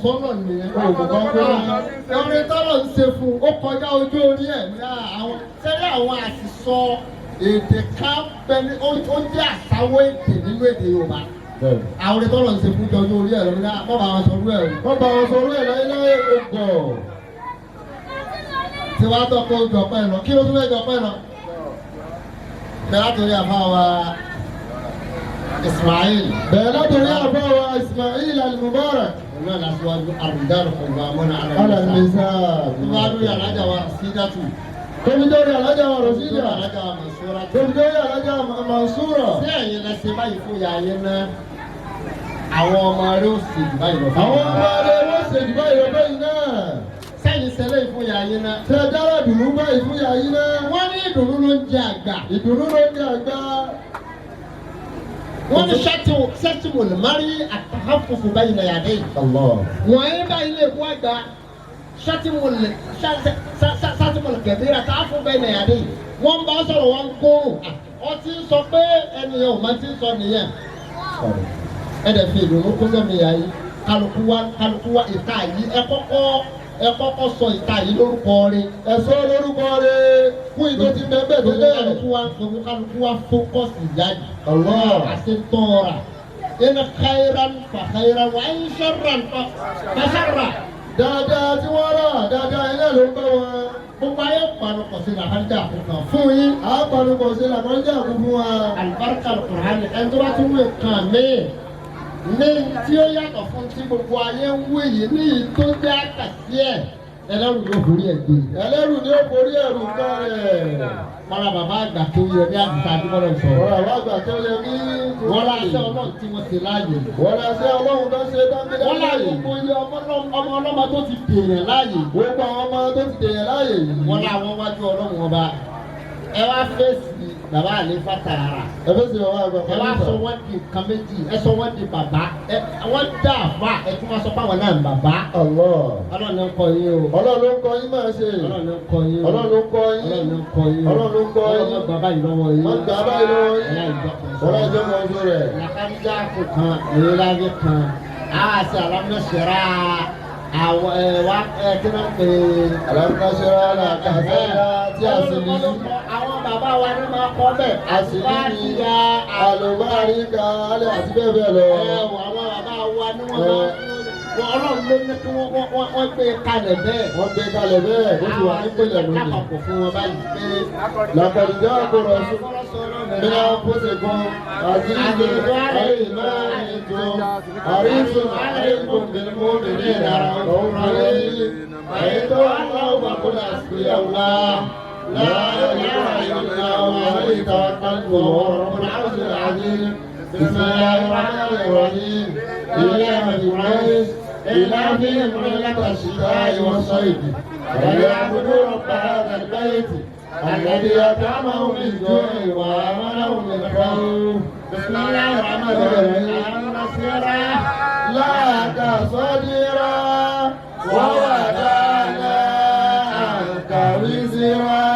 sọlọ nìyẹn ọrẹ tọlọ ń ṣe fún ó kọjá ojú orí ẹ àwọn sẹ́yìn àwọn àṣìṣọ èdè kan bẹni ó jẹ́ àṣàwọ̀ èdè nínú èdè Yorùbá àwọn ọrẹ tọlọ ń ṣe fún jọjú orí ẹ lọ́wọ́ mọ́ bá wọn sọ̀rọ̀ ẹ̀ mọ́ bá wọn sọ̀rọ̀ ẹ̀ láyé ọgọ tí wàá tọ́ kó jọpẹ́ lọ kí ló tún fẹ́ jọpẹ́ lọ bẹ́ẹ̀ látòrí àfáwà Ismail. Bẹ́ẹ̀ látòrí àbáwá Ismail al-Mubarak. Ọ̀nà làṣíwájú àrùndàrú ọ̀gbà mọ́nà alàmísà. Níwájú alájà wa Sídàtù. Tóbidórí alájà wa Rọ̀sídà. Alájà wa Mansura. Tóbidórí alájà wa Mansura. Sí ẹ̀yin lẹ ṣe báyìí fún ìyá yẹn náà. Àwọn ọmọ rẹ̀ ó sì báyìí lọ. Àwọn ọmọ rẹ̀ ó sì báyìí lọ báyìí náà. Sẹ́yìn sẹ́lẹ̀ fún ìyá yẹn náà. Ṣé dára dùnú báyìí fún ìyá yẹn náà? Wọ́n ní ìdùnnú ló ń jẹ àgbà. Ìdùnnú ló ń jẹ àgbà. wọ́n ní sẹ́tìmù lè má rí àtàkùnfù báyìí náà yàdé yìí. wọ́n yín báyìí lè kú àgbà sẹ́tìmù lè kẹ̀bíra àtàkùnfù báyìí náà yàdé yìí. wọ́n bá sọ̀rọ̀ wọn kóòrò ọ ti ń sọ pé ẹnìyàn ò máa ti ń sọ nìyẹn. ẹ dẹ̀ fi ìdùnnú kó sẹ́mi yà yìí kálukú wa ìka yìí ẹ kọ́kọ́ sọ ìka yìí lórúkọ rẹ̀. ẹ sọ lórúkọ rẹ̀ fún ìtò tí bẹ́ẹ̀ tẹ́lẹ̀. kálukú wa fókọ̀sì jáde. àti tọ́ra ẹnì khairan fa khairan wa in sharran fa sharra. dáadáa tí wọ́n rà dáadáa ilé ló ń bá wọn. gbogbo ayé panupọ̀ sí làkàndé àkùnkàn fún yín. a panupọ̀ sí làkàndé àkùnkàn fún wa. alibarika alukur'ani ẹni tó bá tún wé kàn mí. ní tí ó yàtọ̀ fún tí gbogbo ayé ń wé yìí ní ìtó jẹ́ àkàtì ẹ̀ ẹlẹ́rù ló borí ẹ̀ gbé. ẹlẹ́rù ni ó borí ẹ̀rù kan rẹ̀. wọ́n ra bàbá àgbà tó yẹ bí àgùntàn àdúgbò sọ. wọ́n ra bàbá àgbà tó yẹ bí. wọ́n ra aṣẹ́ ọlọ́run tí wọ́n ṣe láàyè. wọ́n ra aṣẹ́ ọlọ́run tó ṣe dáńgbé láàyè. wọ́n ra gbogbo iye ọmọ ọlọ́mọ tó ti dèèyàn láàyè. gbogbo àwọn ọmọ tó ti dèèyàn láàyè. wọ́n ra àwọn wájú ọlọ́run ọba. ẹ wá fèsì bàbá àlefa tààrà. ẹ fèsì bàbá àgbà kan. ẹ wá sọ wọ́n di nǹkan méjì ẹ sọ wọ́n di bàbá wọ́n dá àfa ẹ tún wá sọ pé àwọn náà ń bàbá. Ọlọ́run ló ń kọ́ yín o. Ọlọ́run ló ń kọ́ yín máa ṣe. Ọlọ́run ló ń kọ́ yín o. Ọlọ́run ló ń kọ́ yín. Ọlọ́run ló ń kọ́ yín. Ọlọ́run ló ń kọ́ yín. Ọlọ́run bàbá yìí lọ́wọ́ yín. Wọ́n gbà báyìí lọ́wọ́ yín. Ọlọ́run ìjọ kan ojú rẹ̀. Làkàndá kò kan èyí lábẹ́ kan á ṣe alámúnáṣẹ́ra àwọn kí ló ń pè é. alámúnáṣẹ́ra làkàṣẹ́ra tí a sì ní. àwọn bàbá wa ní máa kọ́ bẹ́ẹ̀. àṣìlíyà àlùbáríkà alẹ́ àti bẹ́ẹ̀ bẹ́ẹ̀ lọ. àwọn bàbá wa ní wọ́n máa Ọlọ́run ló ní kí wọ́n gbé kalẹ̀ bẹ́ẹ̀. wọ́n gbé kalẹ̀ bẹ́ẹ̀ ó ti wà nípìnlẹ̀ lónìí. lápapọ̀ fún wọn báyìí pé làkàdìjà àkọrọ̀ mílíọ̀nù àpòsègùn àti ìgbè àìmọ́ ètò àríṣùn àìkún bímú bìnrin ìdára ọ̀hún ayé àìtó aláwọ̀ àkọlà sí ọ̀la láàyè ìlà wàhálì tàkàlù ọ̀rọ̀ àwùjọ àdín bismillahirrahmanirrahim ilé àdìwáyé إلى فيهم رحلة الشتاء والصيف وليعبدوا رب هذا البيت الذي أطعمهم من جوع وآمنهم من خوف بسم الله الرحمن الرحيم نصيرا لك صديرا ووضعنا عنك وزرا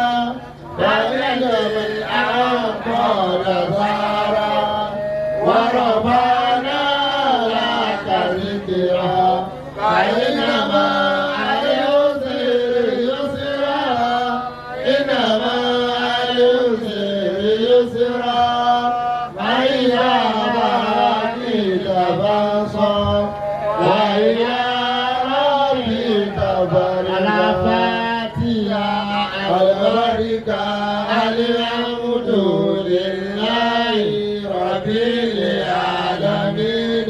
فإنما الأعقاب ظهرا ورفعنا لك ذكرا فإنما العسر يسرا إنما العسر يسرا فإذا بقيت فانصب وإلى ربك فارغب البركة الحمد لله رب العالمين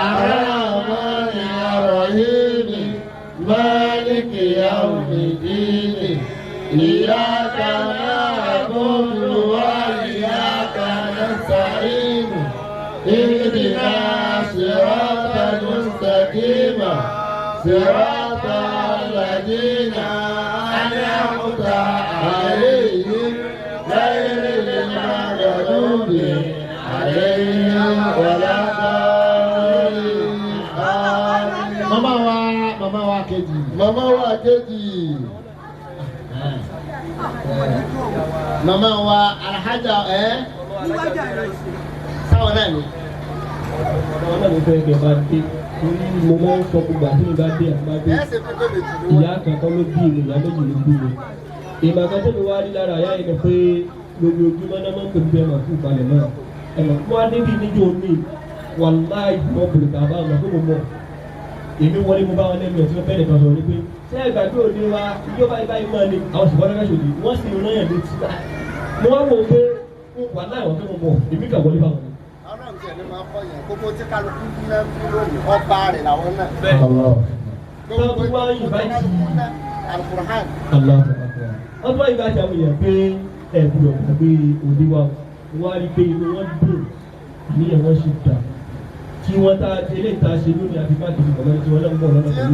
الرحمن الرحيم مالك يوم الدين إياك نعبد وإياك نستعين اهدنا الصراط المستقيم صراط الذين أنعمت عليهم غير المغضوب عليهم ولا الضالين آمين. mama wa kejì. màmá wa kejì. mama wa alhaja sáwọn náà ni. Àwọn náà ló fẹ́ kẹ́ bá dé. Mo máa ń sọ gbogbo àti nígbà dé àgbà dé. Ìyá kankan ló bí mi, ìyá méjì ló bí mi. Ìmọ̀ kan tó mi wá rí lára àyà yìí ni pé lójoojúmọ́ náà máa ń pèmí bẹ́ẹ̀ máa fún ìbalẹ̀ náà. Ẹ̀mọ̀ kí wọ́n á débi níjó ní wàláì ìgbọ́ bòlù kàbá àmọ́ tó mo mọ̀. Èmi wọlé mo bá wọn lẹ́nu ẹ̀ tí wọ́n bẹ́ẹ̀ nìkan sọ̀rọ̀ ní pé ṣé ẹgbàdo òní wa ìjọba ìbáyìí máa ní àwọn ṣùgbọ́n náà ṣòdì wọ́n sì rán yàn létí. Mo wá wò pé wàláì wọ́n tó mo mọ̀ èmi kà wọlé báwọn. ọlọ́run tí ẹni máa kọ́ yẹn gbogbo tí kálukú náà ń fi lónìí ọba rẹ̀ làwọn náà. Gbogbo wá yìí báyìí. Al-Qur'an. Wọ́n tún wá yìí báyìí àwọn èèyàn pé ẹ̀bùrọ̀ àgbé òde wa wọ́n á rí pé inú wọn dùn àníyàn wọn sì dà. Kí wọ́n tá ilé ìta ṣe lónìí àti káàkiri ìgbàlódé tí wọ́n lọ́n bọ̀ lọ́nà pẹ̀lú.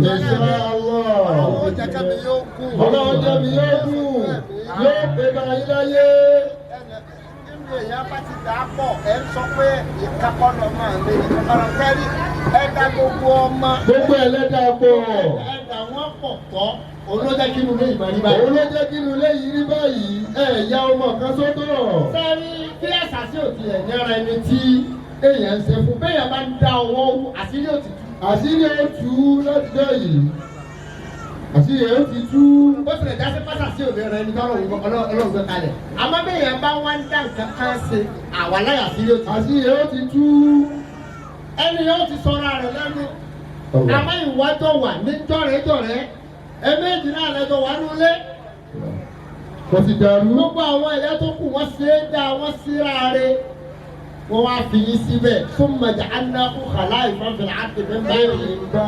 Ọlọ́run jẹ́ kẹ́mi yóò kú. ọlọ́run jẹ́ mi yóò kú yóò pé báyìí láyé. Nínú èèyàn bá ti dà á pọ̀ ẹ̀ ń sọ pé ìkápọ́nà máa lè ìkápọ́nà fẹ́rí ẹ̀dá gbogbo ọmọ. gbogbo ẹlẹ́dàá pọ̀. Ẹ̀dá wọn pọ̀ tọ́. Òun ló jẹ́ kí inú ilé ìmọ̀ rí báyìí. òun ló jẹ́ kí inú ilé yìí rí báyìí. ya ọmọ kan sọ́tọ̀. Sẹ́rí kí ẹ̀sà sí òtí ẹ̀ nyára ẹni tí èèyàn ń ṣe fún bẹ́ẹ̀ bá ń dá ọwọ́ wú àṣírí òtí tú. àṣírí ó tú láti jọ yìí. àṣírí ó ti tú. Bó tilẹ̀ já sí pátá sí òde rẹ ní tọ́lọ̀ ọlọ́run gbé kalẹ̀. Àmọ́ bẹ́ẹ̀ bá wá ń dá nǹkan kan ṣe àwa láyà àṣírí òtí. àṣírí ó ti tú. Ẹni yóò ti sọ̀rọ̀ rẹ̀ lẹ́nu. Àmọ́ ìwájọ́ wà ní jọ̀rẹ́jọ̀rẹ́. Ẹ̀mẹ́jì náà lẹ́jọ́ wà nulẹ̀. kò sì dàrú. Gbogbo àwọn ẹ̀yà tó kù wọ́n ṣe é dá wọ́n síra rẹ̀. Wọ́n wá fi yín síbẹ̀ fún mẹ̀jà anákú kàlá ìfọ̀nfẹ̀lẹ̀ àti bẹ́ẹ̀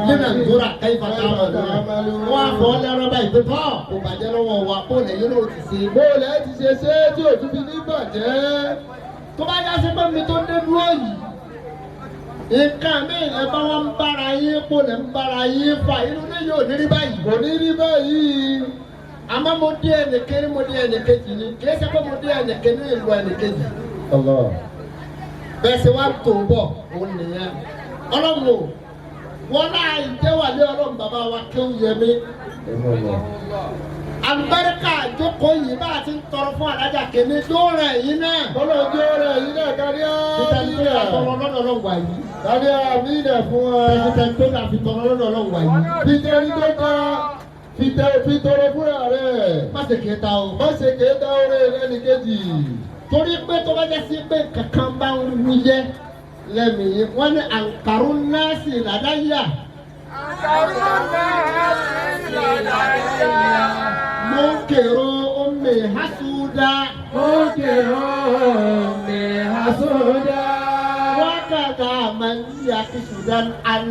nínú ìdúrà kẹ́yìfà táwọn ọ̀dọ́. Wọ́n á fọ́ lẹ́rọ báyìí pé tọ́ kò bàjẹ́ lọ́wọ́ wa kó lẹ́yìn ló ti ṣe. bóòlù ẹ ti ṣe ṣé tí ò tún fi ní bàjẹ́. Tó bá yá sí pé mi tó dé dúró yìí. Nǹkan mi ilẹ̀ bá wọn ń bára yín kó lè ń bára yín fà inú ní yóò ní rí báyìí. kò ní rí báyìí. Àmọ́ mo dé ẹnìkejì mo dé ẹnìkejì ni kì í ṣe pé mo dé ẹnìkejì ní ìlú ẹnìkejì. Bẹ́ẹ̀ ṣe wá tó bọ̀ òun nìyẹn. Ọlọ́run o, wọ́n náà ìjẹ́wàlé ọlọ́run bàbá wa kéwù yẹmí. Àlùbáríkà àjókòó yìí bá a ti ń tọrọ fún alájà kèmí tó rẹ̀ yín náà. ọlọ́jọ́ rẹ̀ yìí náà kárí Títẹ̀lí tó yà tọrọ àmì lọ́dọ̀ ọlọ́run wà yìí. kárí àmì rẹ̀ fún wa. Títẹ̀lí tó yà fi tọrọ lọ́dọ̀ ọlọ́run wà yìí. fìtẹ́rí tó ta fi tọrọ fúnra rẹ̀. Má ṣe kéta o. má ṣe kéta ọ̀rẹ́ ẹnì kejì. Torí pé tó bá jẹ́ sí pé kankan bá ń wúyẹ́ lẹ́mìí wọ́n ní àǹkàrú nọ́ọ̀sì làdáyà Munkiro ummi hasuda. Wakada man yakisudan an.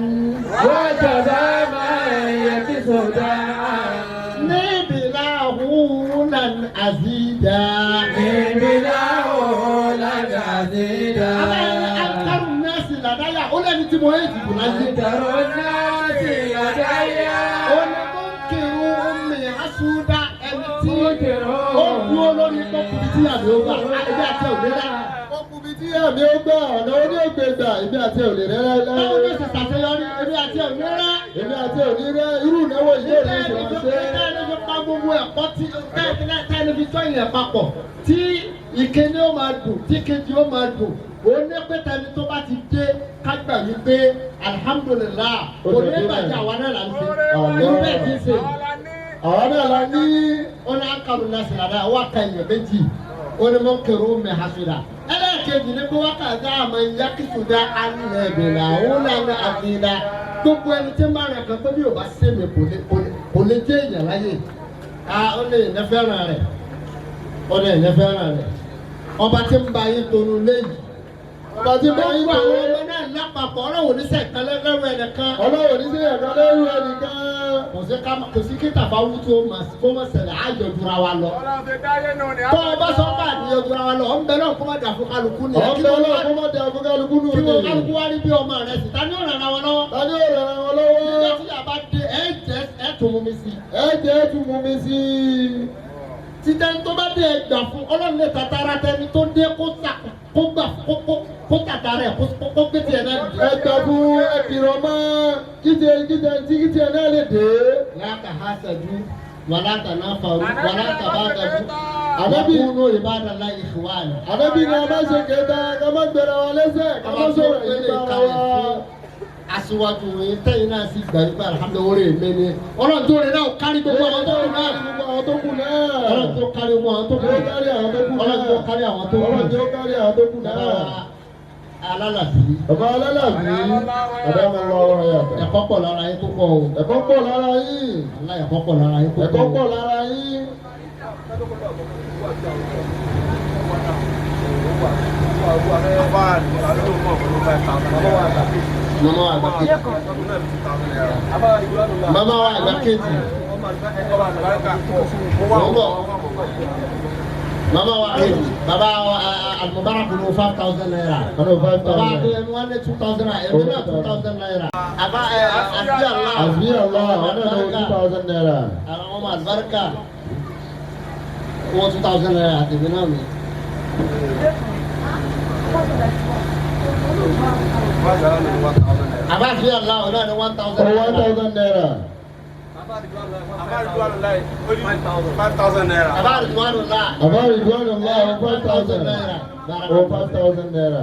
Nibilahulan azida. Ankaru nasi ladaya. Ó lẹ́ni tí mo yé ìdìbò láyé. Ó ní Munkiru ummi hasuda. Ẹni tí ó dúró lórí pọ́pùpù tí àmì ó gbà. Ẹbí àti òní rẹ̀. Pọ́pùpù tí àmì ó gbà ọ̀nà oní ògbègbà ibi àti òní rẹ̀ lẹ́lẹ́. Báwo ni ó ṣe ṣàṣeyọrí? Ẹbí àti òní rẹ̀. Èmi àti òní rẹ̀ irú ìnáwó yìí ò ní ìṣòro ṣe. Tẹ́lifí pa gbogbo ẹ̀kọ́ tí tẹ́lifí sọ́yìn ẹ̀ papọ̀ tí ìkíní ó máa dùn tí kejì ó máa dùn. Ó ní pé tẹni tó bá ti dé kágbà yìí pé alihamudulilayi kò ní bàjẹ́ àwa náà là ń ṣe. Irú bẹ́ẹ̀ ti ṣe. Àwọn náà la ní. Ó ní akalu nasi lada ó wá ka ìyẹn méjì. Ó ní Munkiru ummi hasuda. Ẹlẹ́ẹ̀kejì ní pé wákàtí àmọ́ yakisuda anẹ́bìnrin àwọn lànà àfihàn. Gbogbo ẹni tí ń bá rẹ̀ kan pé bí o bá sẹ́mi kò lè jẹ́ èèyàn láyé. Ó lè ní fẹ́ràn rẹ̀. Ó lè ní fẹ́ràn rẹ̀. Ọba tí ń ba yín tonu léyìí. Ọba tí bá yín Gbogbo àwọn tó. ọmọ náà lápapọ̀ ọlọ́wọ́ ní sẹ̀kan lẹ́rù ẹnìkan. Ọlọ́run ní sí ẹ̀dá lẹ́rú ẹnìkan. Kò sí kí tàbá wú tó kó mọ̀ ṣẹlẹ̀ àjọ jura wa lọ. Tọ́ ọba sọ pé àdìyẹ jura wa lọ, ọ̀ ń bẹ náà kó má dà fún kálukú ni. Ọ̀bẹ ọlọ́run kó má dé àfúkálukú nù Kí ní. wọ́n kálukú wá rí bí ọmọ rẹ̀ sí, ta ni ó ràn ara wọn lọ́wọ́? Tani ó ràn wọn lọ́wọ́? Nígbà tí yàrá dé ẹ̀ tún mú mi sí. Ẹ jẹ́ tún mú mi sí i. Títẹ́ni tó bá dé ẹgbà fún ọlọ́run lè tàtàrà tẹni tó dé kó tàtàrà ẹ̀ kó gbé tiẹ̀ náà dìde. Ẹ gbà fún ẹ̀kìrọ̀ mọ́ kíjẹ náà lè dé. Láàkà hásẹ̀dú, wàláàkà náà fàrú, wàláàkà bá dàdú. Ànábì Àbúkúnú ìbádàlá ìfúwàní. Ànábì ni a máa ṣe kẹta ká má gbẹ̀rẹ̀ wa lẹ́sẹ̀ ká má sọ̀rọ̀ yìí bá wa. Aṣíwájú yìí tẹ́yìn náà sì gbà nípa alhamdulilayi mi ni. Ọlọ́run tó rẹ̀ náà kárí gbogbo àwọn tó kù náà. Àwọn tó kù náà. Ọlọ́run tó kárí gbogbo àwọn tó kù. Ó kárí àwọn tó kù náà. Ọlọ́run tó kárí àwọn tó kù. Ọlọ́run tó kárí àwọn tó kù náà. Alálàbí. Bàbá alálàbí. Bàbá mi lọ ọ̀rọ̀ yàtọ̀. Ẹ̀kọ́ pọ̀ lára yín tó pọ̀ o. Ẹ̀kọ́ pọ̀ lára yín. Alá ẹ̀kọ́ pọ̀ lára yín tó pọ̀. Ẹ̀kọ́ pọ̀ lára yín. Mama wa àgbà kejì. Mama wa kejì. Baba wa Al-Mubarak kunu 5,000 naira. Ọ̀nà 5,000. Baba Adéyẹmí wọ́n ní 2,000 naira. Èmi náà 2,000 naira. Àbá àti àlá. Àbí Allah àwọn náà lọ 2,000 naira. Àwọn ọmọ àlùbáríkà. Wọ́n 2,000 naira àti èmi náà mi. Àbá àti àlá ọ̀nà ní 1,000 For naira. 1,000 naira. Àbá Ridwanullah. Àbá Ridwanullah àwọn 5,000 naira. For 5,000 naira.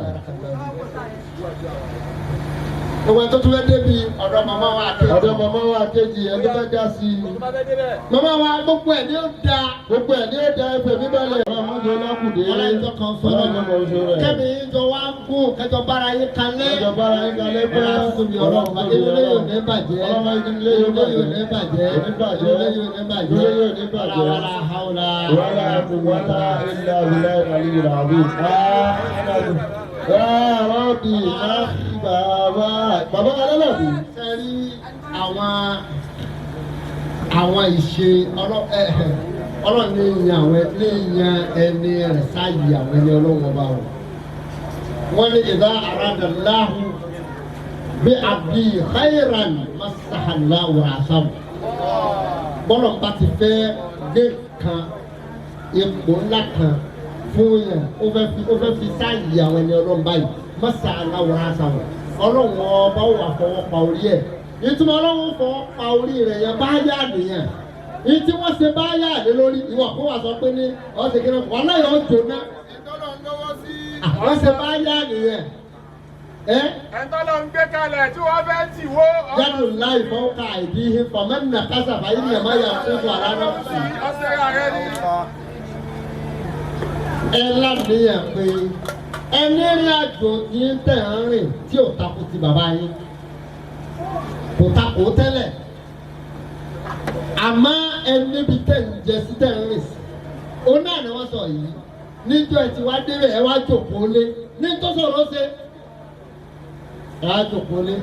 Gbogbo ẹni tó tún fẹ́ débi ọ̀dọ̀ màmá wa kejì. Ọ̀dọ̀ màmá wa kejì ẹni tó fẹ́ dá sí i. Màmá wa gbogbo ẹ̀ ní ó da. Gbogbo ẹ̀ ní ó da ẹgbẹ́ mi balẹ̀. Ọ̀rọ̀ àmújọ lákùdé. Ọlọ́yinjọ kan sọ̀rọ̀. Ọlọ́yinjọ kan sọ̀rọ̀. Kẹ́mi ìjọ wa ń gùn kẹjọ bára yín kalẹ̀. Ìjọ bára yín kalẹ̀ pẹ́. Ọlọ́run ọlọ́run ilé yóò ní bàjẹ́. Ilé yóò ní bàjẹ́. Ilé yóò ní bàjẹ́. Ilé yóò ní bàjẹ́. Wàlá hàwùlà. Wala quwwata illa billahi al-aliyyil azim. Ya Rabbi bàbá alálàbí. Sẹ́rí àwọn ìṣe ọlọ́run ní ìyàn ẹni rẹ̀ sáyé àwọn ẹni ọlọ́run ọba wọn. Wọ́n ní idha arada Allahu bí abdi khayran masahallahu ra'sahu. Bọ́lọ̀ bá ti fẹ́ gbé kan ipò ńlá kan fún yẹn ó fẹ́ fi sáyé àwọn ẹni ọlọ́run báyìí masahallahu ra'sahu. Ọlọ́run ọba wà fọwọ́ pa orí ẹ̀. Ìtumọ̀ ọlọ́run fọwọ́ pa orí rẹ̀ yẹn bá yá nìyẹn. Ìyí tí wọ́n ṣe bá yá àdé lórí ìwọ kó wà sọ pé ní ọ̀sẹ̀ kí wọ́n náà yọ̀ ọ́ jóná. Wọ́n ṣe bá yá nìyẹn. Ẹ̀ńtọ́ ló ń gbé kalẹ̀ tí wọ́n fẹ́ tì wó. Yàtò láì fọwọ́ ka àìdí ihe fọmẹ́nà kásàfà yìí ni ẹ̀ma yà fún wa rárá. Ọ̀sẹ̀ ààrẹ ni. Ẹ lánìyàn pé ẹni rí àjò tí ń tẹ̀ ń rìn tí ò takò ti bàbá yín. Kò takò kó tẹ́lẹ̀ àmọ́ ẹni bí tẹ̀ ń jẹ sí tẹ̀ ń rìn sí ó náà ni wọ́n sọ yìí níjọ́ ẹ̀ tí wá débẹ̀ ẹ wá jòkó lé ní tó sọ̀rọ̀ ṣe ẹ wá jòkó lé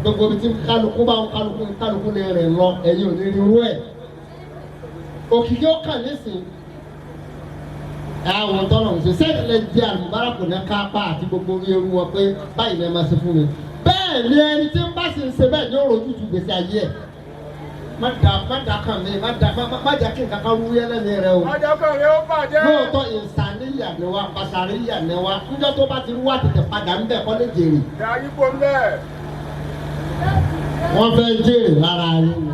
gbogbo ibi tí kálukú bá ń kálukú lè rìn lọ ẹ̀yin ò ní rí irú ẹ̀ òkìkí ó kàn nísìn àwọn tọ́lọ̀ ń ṣe sẹ́yìn lè jẹ́ àlùbáràkù ní kápá àti gbogbo ewu wọn pé báyìí lè máa ṣe fún mi bẹ́ẹ̀ ni ẹni tí ń bá sì ń ṣe bẹ́ẹ̀ ní òròjú tu gbèsè ayé ẹ̀ má da kàn mí má jà kí nǹkan kan wú yẹlẹ́ mi rẹ o. ọjọ́ kan rẹ ó bàjẹ́. lóòótọ́ ìsàníyà ni wa pàṣàríyà ni wa níjọ́ tó bá ti wá tètè padà ń bẹ̀ kọ́ lè jèrè. ìyá yìí kò ń bẹ̀. wọ́n fẹ́ jèrè lára yín ni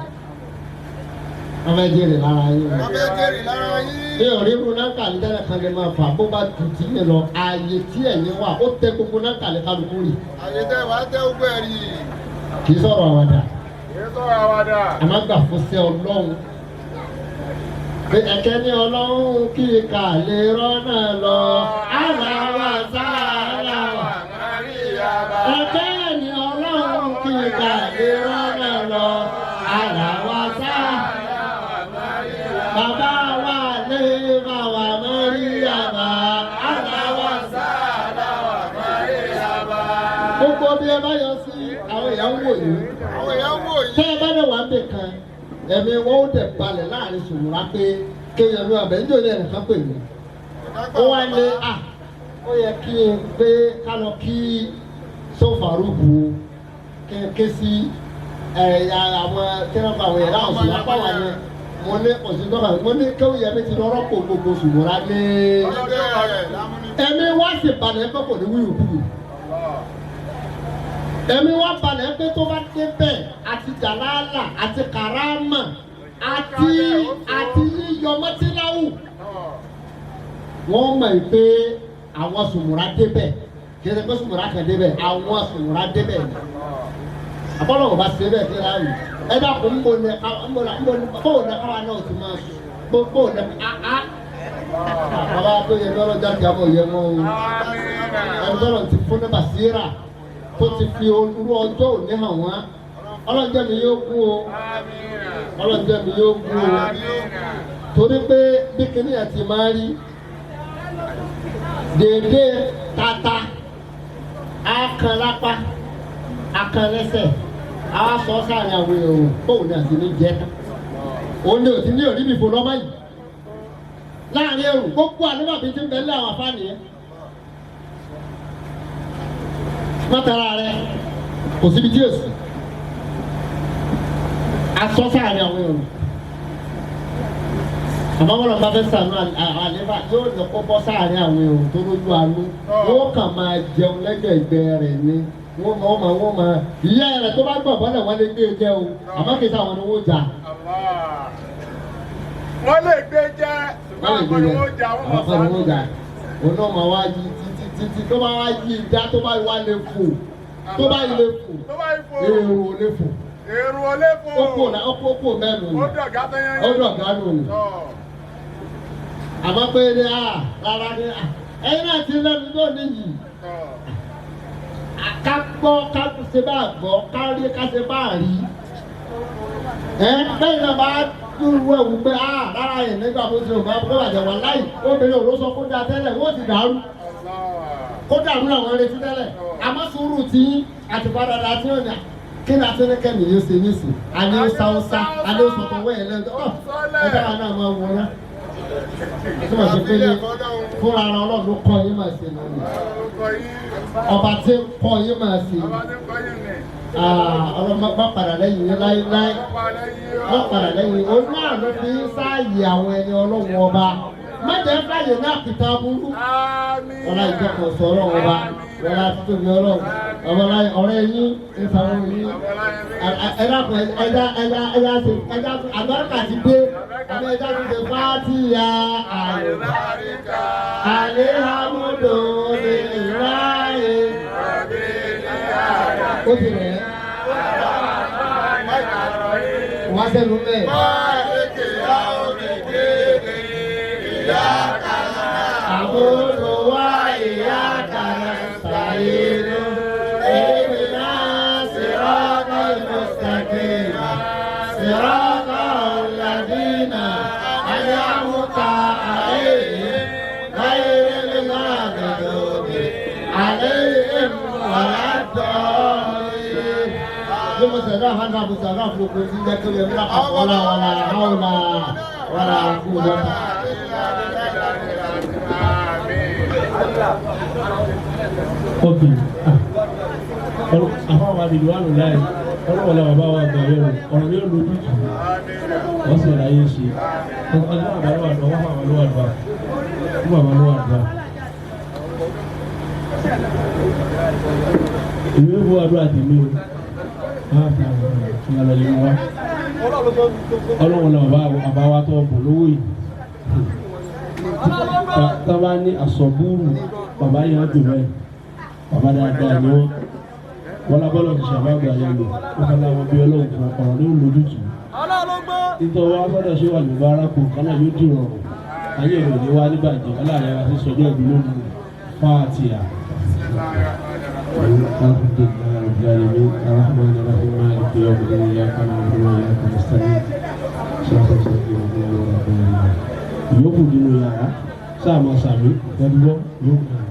wọ́n fẹ́ jèrè lára yín ni. wọ́n fẹ́ jèrè lára yín. bí òrìrù náà kàlí tẹ́lẹ̀ kan lè máa fà bó bá tù tí yẹn lọ ààyè tí ẹ̀yìn wà ó tẹ gbogbo náà kàlí kálukú rì. àyè tẹ wàá tẹ gbogbo ẹ̀ rí. kì í sọ̀rọ̀ àwàdà. a máa gbà fún sí ọlọ́run pé ẹ̀kẹ́ ní ọlọ́run kí ká lè rọ́nà lọ aláwa sáláwa ẹ̀kẹ́ ní ọlọ́run kí ká lè rọ́nà lọ aláwa sáláwa bàbá wa lè bá wa Màríyàmá aláwa sáláwa Màríyàmá. gbogbo bí ẹ bá yọ sí àwọn èèyàn wò yìí. tẹ́ ẹ bá dẹ̀ wá ń bẹ̀ kan ẹ̀mí wọn ó dẹ̀ balẹ̀ láàrin sòmùrà pé kéèyàn ló abẹ́ níjọ́ ní ẹnìkan pè mí. ó wá lé ó yẹ kí n pé ká lọ kí sófàrúbù ké sí àwọn tẹ́lẹ̀fà àwọn ẹ̀rọ àwọn ìyá pàwọ́ ni mo ní òsìndọ́fà mo ní kéwù yẹn mi ti lọ rọ́pò gbogbo sòmùrà lé. ẹ̀mí wá sì balẹ̀ pé kò ní wúyò kúrò. ẹ̀mí wá balẹ̀ pé tó bá dé bẹ́ẹ̀ àti jàlálà àti kàrámà àti yíyọ mọ́tíláwù. wọ́n mọ̀ pé àwọn sùmùrà débẹ̀ kí ẹ pé sùmùrà kan débẹ̀ àwọn sùmùrà débẹ̀ ni. àbọ̀lọ̀ ò bá ṣe bẹ́ẹ̀ kí ẹ ráàyè ẹ dàpọ̀ ń bọ̀ ní bóun ní káwa náà ti máa sùn bóun ní àá. bàbá tó yẹ lọ́rọ̀ jáde àbọ̀ yẹ mọ́ o ẹni tọ́lọ̀ ti fún ní bàṣírà tó ti fi olú ọjọ́ òní hàn wá ọlọ́njẹ́ mi yóò kú o ọlọ́njẹ́ mi yóò kú o torí pé bí kíní ẹ̀ ti máa rí dédé tata akàn lápá akàn lẹ́sẹ̀ àwọn sọ sáàrin àwọn èrò bóun ní àti ní jẹ́ ká òun ní òtí ní òrí mi fò lọ́mọ yìí láàrin èrò gbogbo àníbàbí ti ń bẹ lé àwọn afáàní yẹn. mọ́tara rẹ̀ kò síbi tí èsì asọ́sà ni àwọn èrò àmọ́ wọn lọ bá fẹ́ sànú àlefa yóò lọ kó bọ́ sáàrin àwọn èrò tó lójú àánú wọ́n kàn máa jẹun lẹ́gbẹ̀ẹ́gbẹ́ rẹ̀ ni wọ́n máa ìyá rẹ̀ tó bá gbọ̀ bọ́lẹ̀ wọ́n lè gbé jẹ́ o àmọ́ kì í sáwọn ni wọ́n jà. wọ́n lè gbé jẹ́ àwọn ni wọ́n jà wọ́n máa sáré. òun náà máa wá yí títí tó bá wá yí ìdá tó bá wá lè fò tó bá lè fò èrò lè fò. èrò lè fò. ó kò mẹ́nu ni ó dọ̀gá tó yẹn yẹn. ó dọ̀gá nù ni. àmọ́ pé ní rárá ní ẹ̀yin náà ti lẹ́nu tó níyì. ká gbọ́ ká ṣe bá gbọ́ ká rí ká ṣe bá rí. bẹ́ẹ̀ náà bá dúró ẹ̀wù pé rárá yẹn nígbà tó ti rò máa kó bàjẹ́ wà láì obìnrin òró sọ kó da tẹ́lẹ̀ wọ́n ti dàrú kó dàrú làwọn retí tẹ́lẹ̀ àmọ́ sùúrù tí àtìpadà dà tí ó nà kí ni àtúnkẹ́ mi yóò ṣe nísì àní sáwọ́sá àní sọ̀tọ̀ wẹ̀yẹ lẹ́nu ẹ̀dá wa náà máa wọ̀ ná tí wọ́n ti pé ní fúnra ara ọlọ́run kọ́ yín máa ṣe lónìí ọba tí kọ́ yín máa ṣe ọlọ́mọ bá padà lẹ́yìn ní láéláé bá padà lẹ́yìn òun náà ló fi ń sáàyè àwọn ẹni ọlọ́run ọba mẹ́jẹ̀ fàyè náà kìtà burú ọlá ìjọkọ̀ sọ̀rọ̀ ọba ọlá títóbi ọlọ́run ọlá ọ̀rẹ́ yín ìfàwọn yín ẹ̀dá àgbàrúkà ti dé àmọ́ ẹ̀dá ti dé fàtíyà àléhàmúdò lè ráyè ó ti rẹ̀ wá sẹ́nu mẹ́ẹ̀. أقول وإياك نستعين اهدنا الصراط المستقيم ṣẹ̀dá hànà àbùsà náà fún òkú sí jẹ́ kéré ní àkọ́lá wàlà àwòlà wàlà kú wọ́tà. Ok, àfáwọn àdìdì wà lóla ẹ̀ ọlọ́wọ́lá bàbá wa gbà yẹ̀wò ọ̀rọ̀ yóò lójú jù wọ́n sì ráyé ṣe ọdún àbálọ́ àdúrà wọ́n fàwọn lọ́wọ́ àdúrà wọ́n fàwọn lọ́wọ́ àdúrà. Ìwé wo àdúrà tèmi o máa fi àwọn ìyàlọ́lẹ̀ wa ọlọ́wọ́lá bàbá wa tó bọ̀ lówó yìí tábà ní àsọ̀búrù bàbá yẹn á dùn bẹ́ẹ̀ bàbá dáadáa ni wọ́n lábọ́lọ̀ ti ṣàbágbà yẹn lò wọ́n fẹ́ láwọn bí ọlọ́run fún ọ̀rọ̀ ní olójútù nítorí wọ́n fọ́dọ̀ ṣé wà ní bárakù kan náà yóò dì rọrùn ayé ìròyìn ní wá níbàjẹ́ aláàrẹ wa ti sọjọ́ ìbí lónìí fáàtìyà. ìyókù nínú yàrá sáà máa sàmì ẹgbọ́ yókù náà.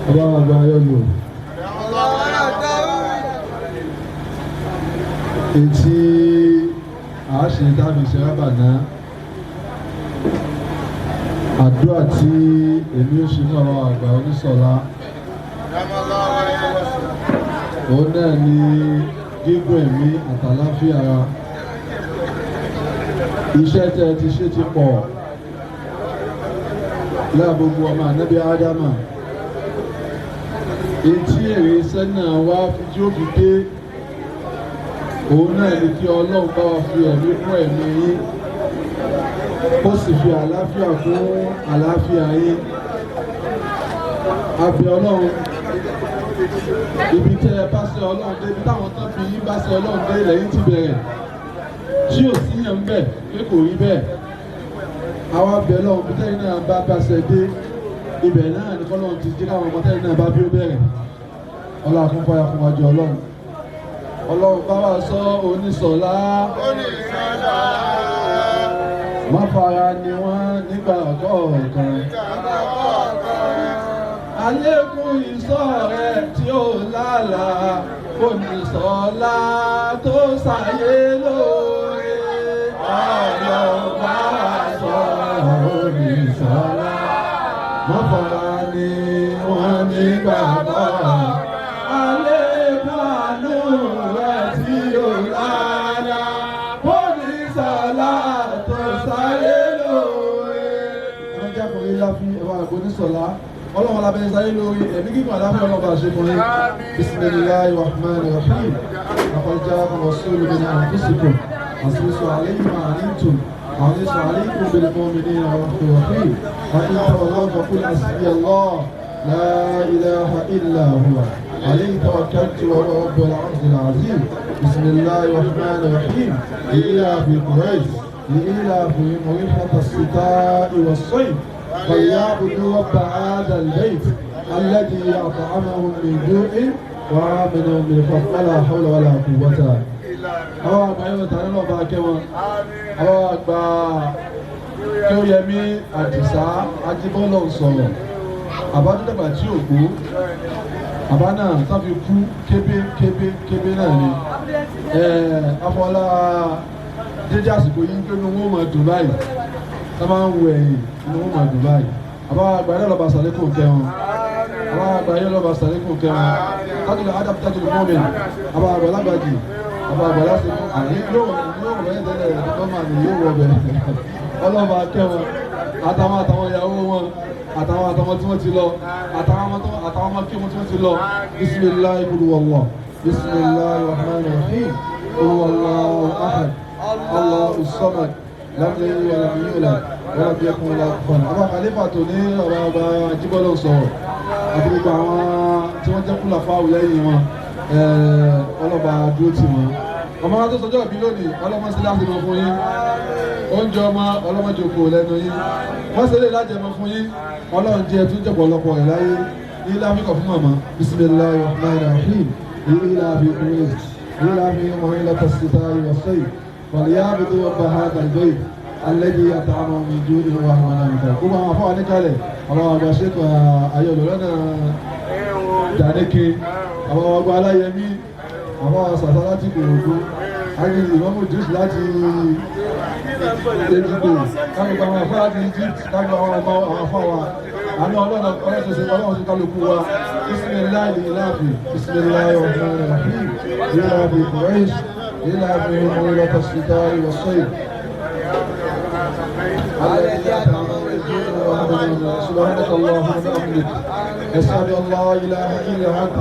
Ọba àgbà ayọ́lù etí àáṣe tábí ṣe rábàná àdúrà tí èmi ó ṣe ní ọ̀rọ̀ àgbà oníṣọ̀lá òun náà ni gígùn ẹ̀mí àtàláfíà ara iṣẹ́ tẹ́ ti ṣe ti pọ̀ láàbògbò ọmọ ànábì ádámà etí èrè iṣẹ́ náà wá tí ó fi dé òun náà ni kí ọlọ́run bá wa fi ẹ̀mí fún ẹ̀mí yín ó sì fi àlàáfíà fún àlàáfíà yín àbí ọlọ́run ibi tẹ́ ẹ bá ṣe ọlọ́run dé ibi táwọn tán fi yín bá ṣe ọlọ́run dé lẹ́yìn tí bẹ̀rẹ̀ tí ò sí yẹn ń bẹ̀ pé kò rí bẹ́ẹ̀ àwa bẹ̀ lọ́run bí tẹ́yìn náà bá ṣe dé ibẹ̀ náà ní kọ́lọ́run ti jí káwọn ọmọ tẹ́yìn náà bá bí ó bẹ̀rẹ̀ ọlọ́run fún fọyà fún wájú ọlọ́run bá wa sọ oníṣọ̀lá wọ́n fara ni wọ́n nígbà kọ̀ọ̀kan àlékún ìṣọ́ rẹ̀ tí ó lálàá oníṣọ̀lá tó ṣàyé lóore ọlọ́run bá wa sọ oníṣọ̀lá wọ́n fara ni wọ́n nígbà kọ̀ọ̀kan àlékún àánú rẹ̀ tí ó lálàá oníṣọ̀lá tó ṣàyé lóore. wọ́n jákòó ilá fún ẹwà oníṣọ̀lá ọlọ́run alábẹ́ sáyé lórí ẹ̀mí kíkọ́ aláfẹ́ ọlọ́ba àṣekùnrin bisimilayi rahman rahim akọjá rasulu bin anfusikum asisu alaykum antum asisu alaykum bil mu'minina rahim wa in tawallaw faqul hasbi allah la ilaha illa huwa alayhi tawakkaltu wa huwa rabbul arshil azim bisimilayi rahman rahim ila fi quraish ila fi mawihata as-sita'i was-sayf فليعبدوا رب هذا البيت الذي أطعمهم من جوع وآمنهم من خوف ولا حول ولا قوة. àwọn àgbà yóò tàní lọ bá kẹwọn àwọn àgbà kí ó yẹmí àdìsá ajíbọ́lọ̀ sọ̀rọ̀ àbádọ́dàgbà tí ò gbó àbá náà sáfi kú kébé náà ni afọlá dédé àsìkò yìí ń pé ní wọ́n mọ̀ Dubai tá máa ń wọ ẹ̀yìn ní wọ́n mọ̀ Dubai àbá àgbà yóò lọ bá sàlékò kẹwọn àbá àgbà yóò lọ bá sàlékò kẹwọn tájùlọ adam tájùlọ mọ́mìn àbá àgbà lágbàjì àbá àgbà lásìkò àní yóò wọ̀ ẹ́ tẹ́lẹ̀ ẹ̀dọ́mà ni yóò wọ̀ bẹ̀ ọlọ́ba kẹwọn àtàwọn ìyàwó wọn àtàwọn tí wọ́n ti lọ àtàwọn ọmọ kí wọ́n tí wọ́n ti lọ bisimilahi kulubọ̀wọ̀ bisimilahi rahman rahim olùwàlláhu ahad allahu samad lam yalid wa lam yulad wa lam yakun lahu kufuwan ahad. àwọn khalifa tó ní ọba Ajíbọ́lá sọ̀rọ̀ àti gbogbo àwọn tí wọ́n jẹ́ kúlà fáwọn lẹ́yìn wọn ọlọ́ba dúró tì wọ́n. ọmọ tó sọjọ́ ìbí lónìí ọlọ́mọ sí láti lọ fún yín oúnjẹ ọmọ ọlọ́mọdé òkú lẹ́nu yín wọ́n ṣe lè lájẹmọ fún yín ọlọ́run jẹ́ tún jẹ́ pọ̀lọpọ̀ rẹ̀ láyé ní láfíkọ̀ fún màmá bisimilahi rahman rahim لإيلاف قريش إيلافهم رحلة الشتاء والصيف فليعبدوا رب هذا البيت الذي أطعمهم من جوع وآمنهم من خوف. كما عفوا نكاله àwọn àgbà ṣètò ayọ̀lọ́ lọ́nà dàdéke àwọn ọgbà aláyẹmí àwọn àṣàṣà láti kòròdú agbègbè ìmọ̀mù jùs láti ejigbo kágbègbè àwọn afọ́ láti Egypt kágbègbè àwọn afọ́ wa àmì ọlọ́nà ọlọ́sọ̀sọ̀ ọlọ́run sí kálukú wa bisimilahi ilahi bisimilahi rahman rahim ilahi quraish ilahi mawlata shitari wa sayf سبحانك اللهم وبحمدك نشهد ان لا اله الا انت